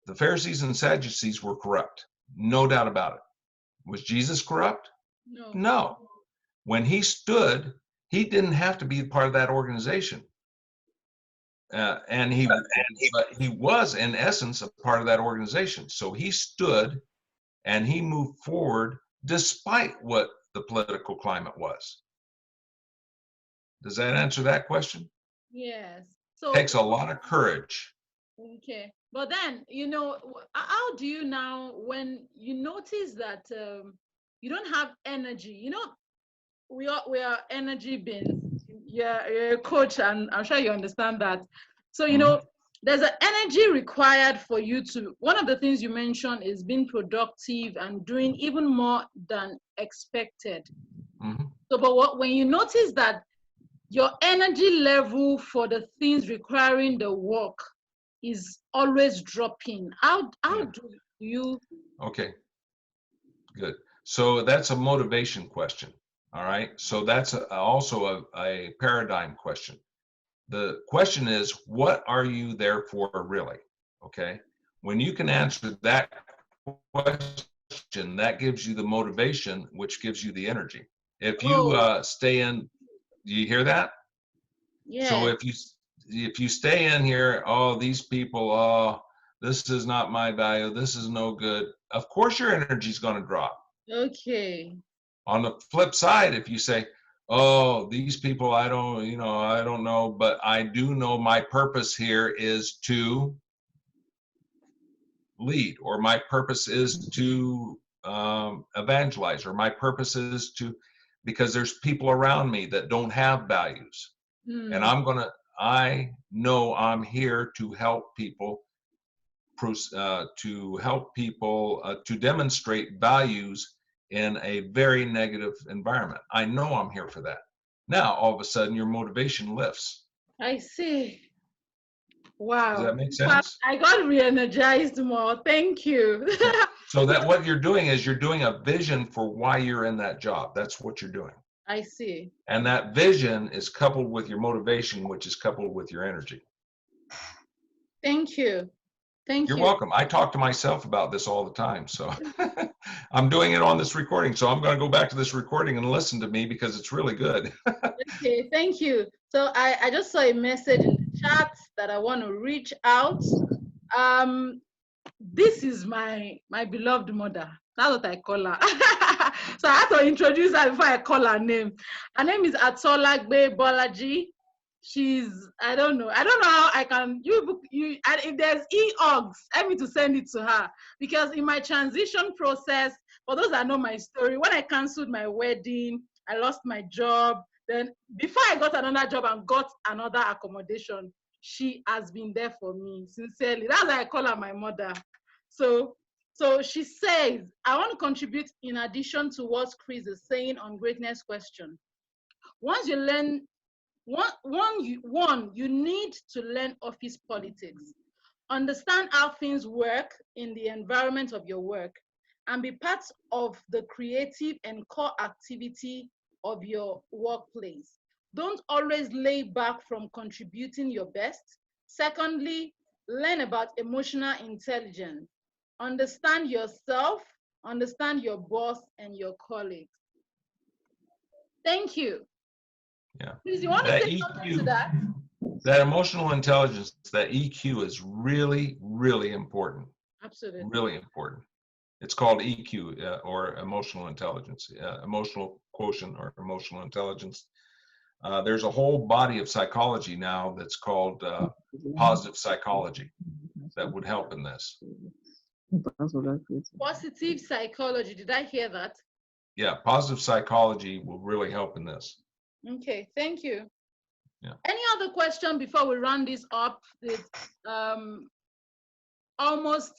The Pharisees and Sadducees were corrupt. No doubt about it. Was Jesus corrupt? No. No. When he stood, he didn't have to be part of that organization. But he was, in essence, a part of that organization. So he stood and he moved forward despite what the political climate was. Does that answer that question? Yes. So Takes a lot of courage. Okay, but then how do you now, when you notice that you don't have energy? We are energy beings. You're a coach, and I'm sure you understand that. So there's an energy required for you to. One of the things you mentioned is being productive and doing even more than expected. So, but when you notice that your energy level for the things requiring the work is always dropping, how do you? Okay, good. So that's a motivation question. All right. So that's also a paradigm question. The question is, what are you there for really? Okay. When you can answer that question, that gives you the motivation, which gives you the energy. If you stay in, do you hear that? Yeah. So if you stay in here, these people, this is not my value, this is no good, of course your energy is going to drop. Okay. On the flip side, if you say, these people, I don't know, but I do know my purpose here is to lead, or my purpose is to evangelize, or my purpose is to, because there's people around me that don't have values. And I know I'm here to help people, to demonstrate values in a very negative environment. I know I'm here for that. Now, all of a sudden, your motivation lifts. I see. Wow. Does that make sense? I got re-energized more. Thank you. So that what you're doing is you're doing a vision for why you're in that job. That's what you're doing. I see. And that vision is coupled with your motivation, which is coupled with your energy. Thank you. You're welcome. I talk to myself about this all the time. So I'm doing it on this recording. So I'm going to go back to this recording and listen to me because it's really good. Okay, thank you. So I just saw a message in the chat that I want to reach out. This is my beloved mother. That's what I call her. So I have to introduce her before I call her name. Her name is Atolagbe Bolaji. I don't know how I can, and if there's e-ogs, I need to send it to her, because in my transition process, for those that know my story, when I canceled my wedding, I lost my job. Then before I got another job and got another accommodation, she has been there for me, sincerely. That's why I call her my mother. So she says, I want to contribute in addition to what Chris is saying on greatness question. Once you learn, you need to learn office politics, understand how things work in the environment of your work, and be part of the creative and core activity of your workplace. Don't always lay back from contributing your best. Secondly, learn about emotional intelligence. Understand yourself, understand your boss and your colleagues. Thank you. Yeah. Please, you want to say something to that? That emotional intelligence, that EQ is really, really important. Absolutely. Really important. It's called EQ, or emotional intelligence, emotional quotient or emotional intelligence. There's a whole body of psychology now that's called positive psychology that would help in this. Positive psychology, did I hear that? Yeah, positive psychology will really help in this. Okay, thank you. Yeah. Any other question before we round this up? It's almost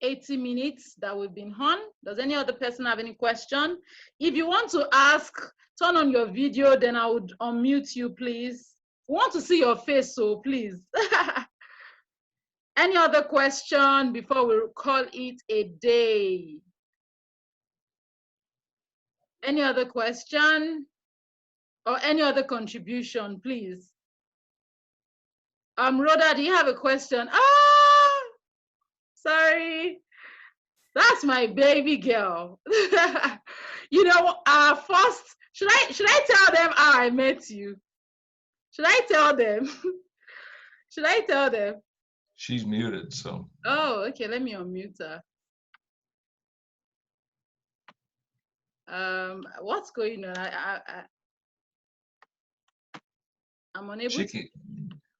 80 minutes that we've been on. Does any other person have any question? If you want to ask, turn on your video, then I would unmute you, please. We want to see your face, so please. Any other question before we call it a day? Any other question or any other contribution, please? Rhoda, do you have a question? Ah, sorry. That's my baby girl. You know, first, should I tell them how I met you? Should I tell them? Should I tell them? She's muted, so. Oh, okay, let me unmute her. What's going on? I'm unable to.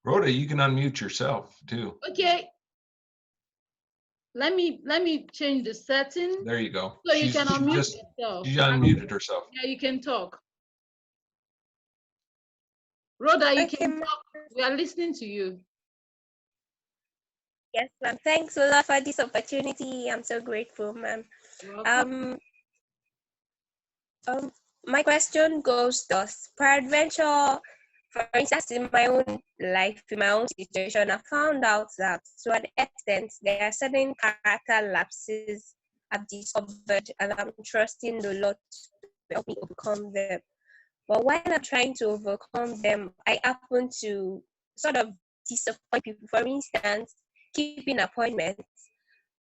Rhoda, you can unmute yourself too. Okay. Let me change the setting. There you go. So you can unmute yourself. She unmuted herself. Yeah, you can talk. Rhoda, you can talk. We are listening to you. Yes, ma'am. Thanks a lot for this opportunity. I'm so grateful, ma'am. My question goes thus: peradventure, for instance, in my own life, in my own situation, I found out that to an extent there are certain character lapses I've discovered, and I'm trusting the Lord to help me overcome them. But while I'm trying to overcome them, I happen to sort of disappoint people. For instance, keeping appointments.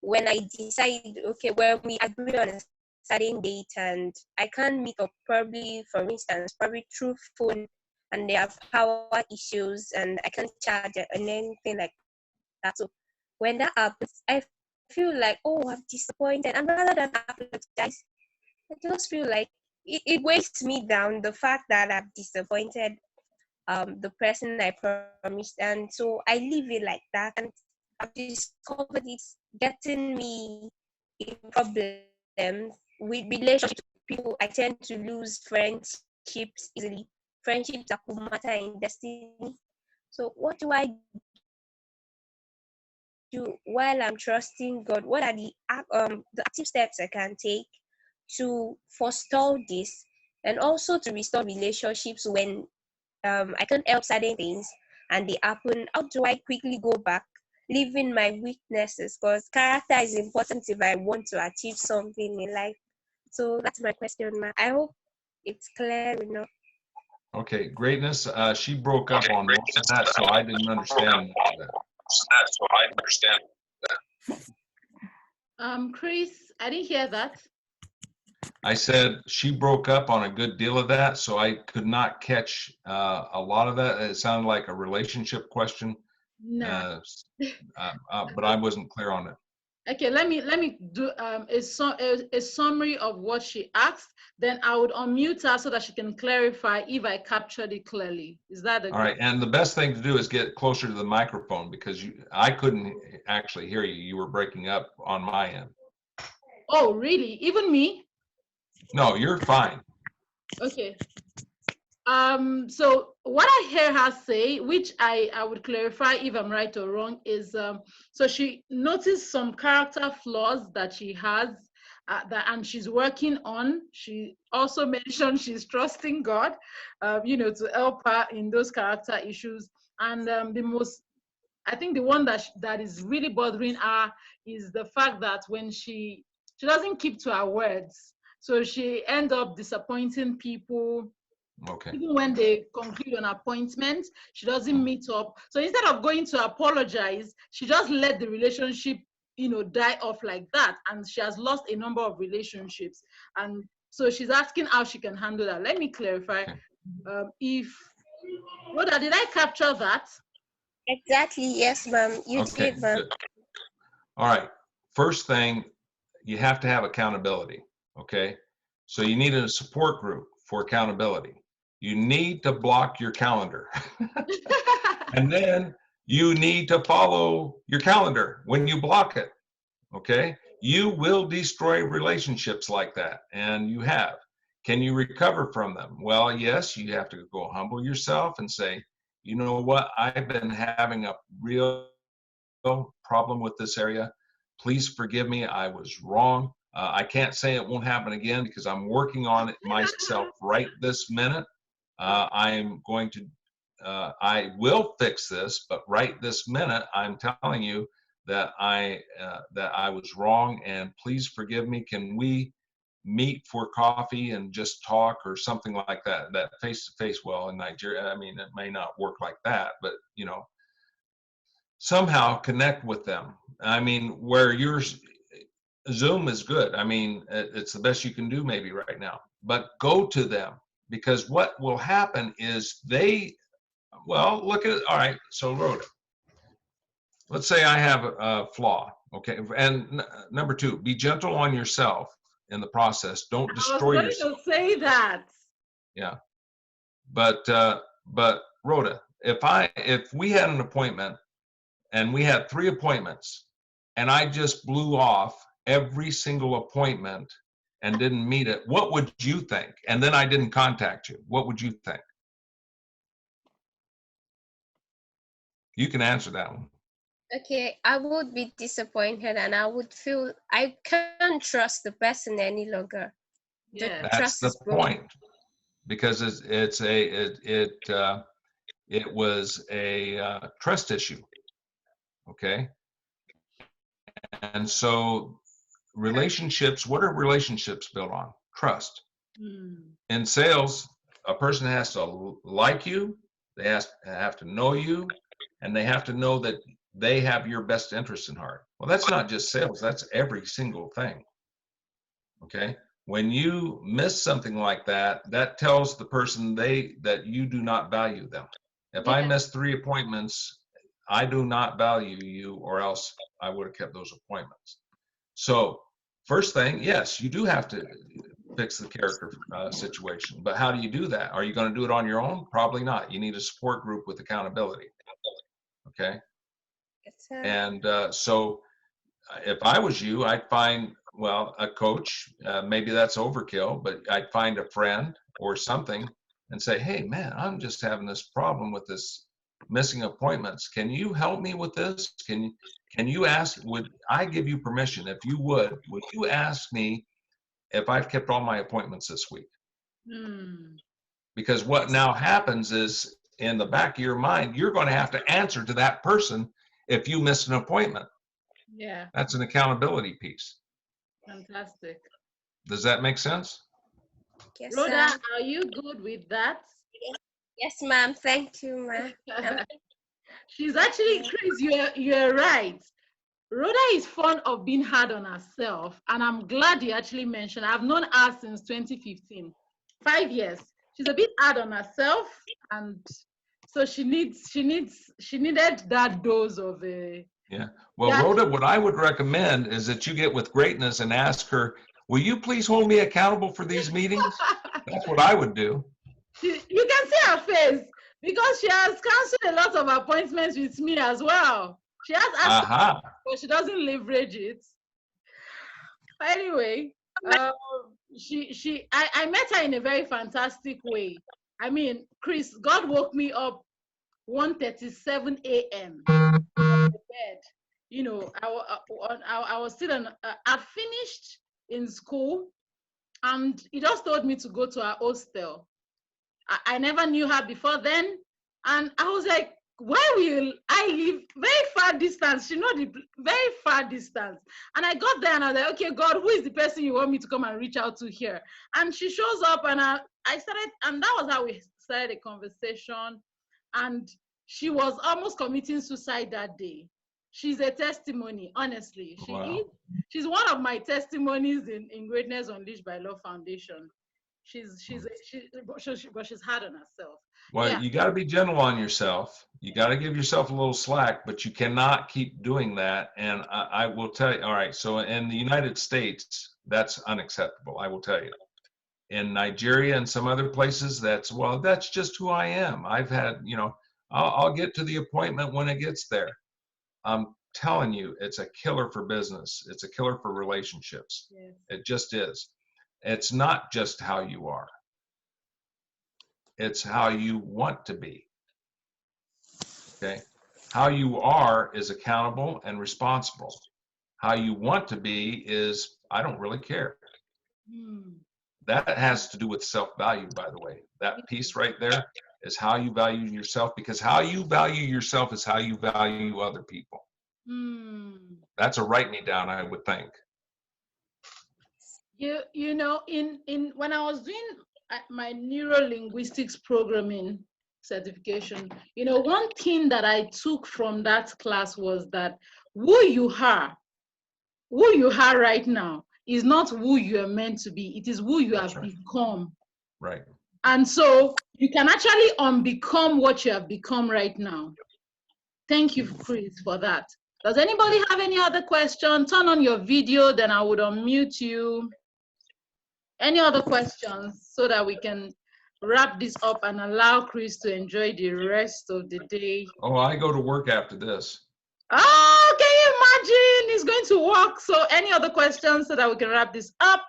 When I decide, okay, well, we agree on a certain date and I can't meet up, probably, for instance, probably through phone, and they have power issues and I can't charge and anything like that. So when that happens, I feel like, oh, I'm disappointed. And rather than apologize, I just feel like it weighs me down, the fact that I've disappointed the person I promised. And so I leave it like that. And I've discovered it's getting me in problems with relationships with people. I tend to lose friendships easily. Friendships that could matter in destiny. So what do I do while I'm trusting God? What are the active steps I can take to forestall this, and also to restore relationships when I can't help certain things and they happen? How do I quickly go back, leaving my weaknesses? Because character is important if I want to achieve something in life. So that's my question, ma. I hope it's clear enough. Okay, greatness. She broke up on most of that, so I didn't understand that. Chris, I didn't hear that. I said she broke up on a good deal of that, so I could not catch a lot of that. It sounded like a relationship question. No. But I wasn't clear on it. Okay, let me do a summary of what she asked. Then I would unmute her so that she can clarify if I captured it clearly. Is that All right, and the best thing to do is get closer to the microphone because I couldn't actually hear you. You were breaking up on my end. Oh, really? Even me? No, you're fine. Okay. So what I hear her say, which I would clarify if I'm right or wrong, is so she noticed some character flaws that she has and she's working on. She also mentioned she's trusting God, to help her in those character issues. And I think the one that is really bothering her is the fact that when she doesn't keep to her words, so she ends up disappointing people. Okay. Even when they conclude an appointment, she doesn't meet up. So instead of going to apologize, she just let the relationship, die off like that. And she has lost a number of relationships. And so she's asking how she can handle that. Let me clarify. Rhoda, did I capture that? Exactly, yes, ma'am. You Okay, did, ma'am. good. All right. First thing, you have to have accountability. Okay. So you need a support group for accountability. You need to block your calendar. And then you need to follow your calendar when you block it. Okay. You will destroy relationships like that. And you have. Can you recover from them? Well, yes, you have to go humble yourself and say, you know what? I've been having a real problem with this area. Please forgive me. I was wrong. I can't say it won't happen again because I'm working on it myself right this minute. I'm going to, I will fix this, but right this minute, I'm telling you that I was wrong, and please forgive me. Can we meet for coffee and just talk or something like that? That face to face. Well, in Nigeria, I mean, it may not work like that, but somehow connect with them. I mean, where yours Zoom is good. I mean, it's the best you can do maybe right now, but go to them, because what will happen is look at it. All right. So Rhoda, let's say I have a flaw. Okay. And number two, be gentle on yourself in the process. Don't destroy yourself. I was going to say that. Yeah. But Rhoda, if we had an appointment and we had 3 appointments and I just blew off every single appointment and didn't meet it, what would you think? And then I didn't contact you. What would you think? You can answer that one. Okay, I would be disappointed and I would feel I can't trust the person any longer. Yeah. That's the point, because it was a trust issue. Okay. And so relationships, what are relationships built on? Trust. In sales, a person has to like you, they have to know you, and they have to know that they have your best interest in heart. Well, that's not just sales, that's every single thing. Okay. When you miss something like that, that tells the person that you do not value them. If I miss 3 appointments, I do not value you, or else I would have kept those appointments. So first thing, yes, you do have to fix the character situation, but how do you do that? Are you going to do it on your own? Probably not. You need a support group with accountability. Okay. And so if I was you, I'd find, a coach, maybe that's overkill, but I'd find a friend or something and say, hey man, I'm just having this problem with this missing appointments. Can you help me with this? Can you ask, would I give you permission, if you would you ask me if I've kept all my appointments this week? Because what now happens is, in the back of your mind, you're going to have to answer to that person if you miss an appointment. Yeah. That's an accountability piece. Fantastic. Does that make sense? Yes, Rhoda, are you good with that? Yes, ma'am. Thank you, ma'am. She's actually, Chris, you're right. Rhoda is fond of being hard on herself, and I'm glad you actually mentioned. I've known her since 2015, 5 years. She's a bit hard on herself, and so she needed that dose of Yeah. Well, Yeah. Rhoda, what I would recommend is that you get with Greatness and ask her, will you please hold me accountable for these meetings? That's what I would do. You can see her face because she has canceled a lot of appointments with me as well. She has asked, Aha. but she doesn't leverage it. Anyway, I met her in a very fantastic way. I mean, Chris, God woke me up 1:37 a.m. on the bed. You know, I was still I finished in school, and he just told me to go to our hostel. I never knew her before then, and I was like, why will I live very far distance? You know, the very far distance. And I got there and I was like, okay, God, who is the person you want me to come and reach out to here? And she shows up, and I started, and that was how we started a conversation. And she was almost committing suicide that day. She's a testimony, honestly. She Wow. is. She's one of my testimonies in Greatness Unleashed by Love Foundation. But she's hard on herself. Well, Yeah. you got to be gentle on yourself. You got to give yourself a little slack, but you cannot keep doing that. And I will tell you, all right, so in the United States, that's unacceptable, I will tell you. In Nigeria and some other places, that's just who I am. I've had, I'll get to the appointment when it gets there. I'm telling you, it's a killer for business. It's a killer for relationships. Yes. It just is. It's not just how you are. It's how you want to be. Okay? How you are is accountable and responsible. How you want to be is, I don't really care. That has to do with self-value, by the way. That piece right there is how you value yourself, because how you value yourself is how you value other people. That's a write me down, I would think. You know, in when I was doing my neuro-linguistics programming certification, you know, one thing that I took from that class was that who you are right now is not who you are meant to be. It is who you have become. Right. And so you can actually unbecome what you have become right now. Thank you, Chris, for that. Does anybody have any other question? Turn on your video, then I would unmute you. Any other questions so that we can wrap this up and allow Chris to enjoy the rest of the day? Oh, I go to work after this. Oh, can you imagine? He's going to work. So any other questions so that we can wrap this up?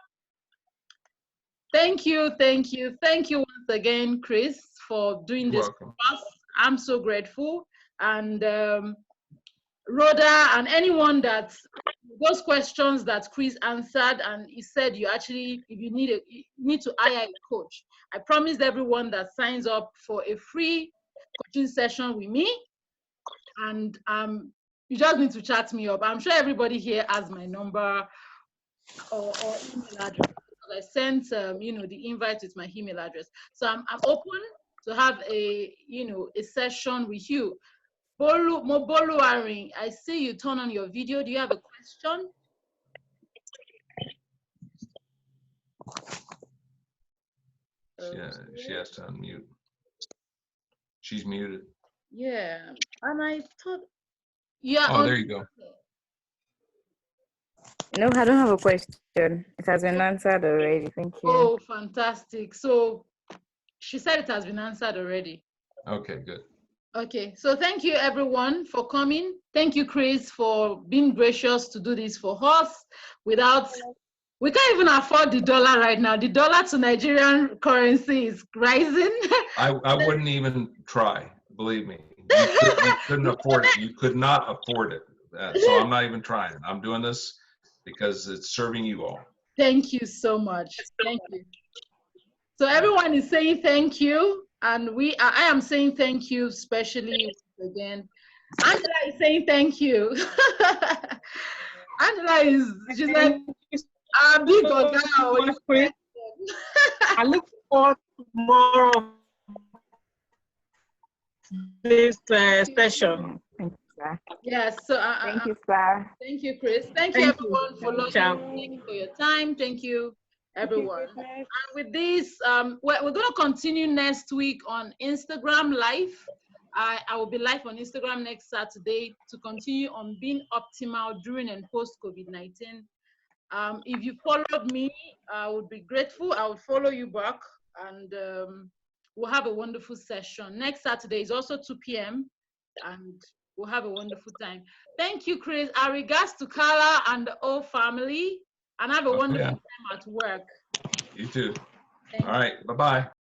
Thank you, thank you. Thank you once again, Chris, for doing this for us. I'm so grateful. And Rhoda and anyone that those questions that Chris answered, and he said you actually, if you need to hire a coach. I promised everyone that signs up for a free coaching session with me, and you just need to chat me up. I'm sure everybody here has my number or email address. I sent the invite with my email address. So I'm open to have a session with you. Mobolu Arin, I see you turn on your video. Do you have a question? She has to unmute. She's muted. Yeah, and I thought, yeah. Oh, there you go. No, I don't have a question. It has been answered already. Thank you. Oh, fantastic. So she said it has been answered already. Okay, good. Okay, so thank you everyone for coming. Thank you, Chris, for being gracious to do this for us. We can't even afford the dollar right now. The dollar to Nigerian currency is rising. I wouldn't even try, believe me. You couldn't afford it. You could not afford it. So I'm not even trying. I'm doing this because it's serving you all. Thank you so much. Thank you. So everyone is saying thank you. And I am saying thank you, especially again. Angela is saying thank you. Angela she's like, I'm big on now. I look forward to more of this session. Thank you, sir. Yes, so thank you, sir. Thank you, Chris. Thank you, everyone, for listening. Thank you for your time. Thank you, everyone. And with this, we're going to continue next week on Instagram Live. I will be live on Instagram next Saturday to continue on being optimal during and post COVID-19. If you followed me, I would be grateful. I would follow you back, and we'll have a wonderful session. Next Saturday is also 2 p.m. and we'll have a wonderful time. Thank you, Chris. Our regards to Carla and the whole family, and have a wonderful time at work. You too. Thank All right. Bye-bye.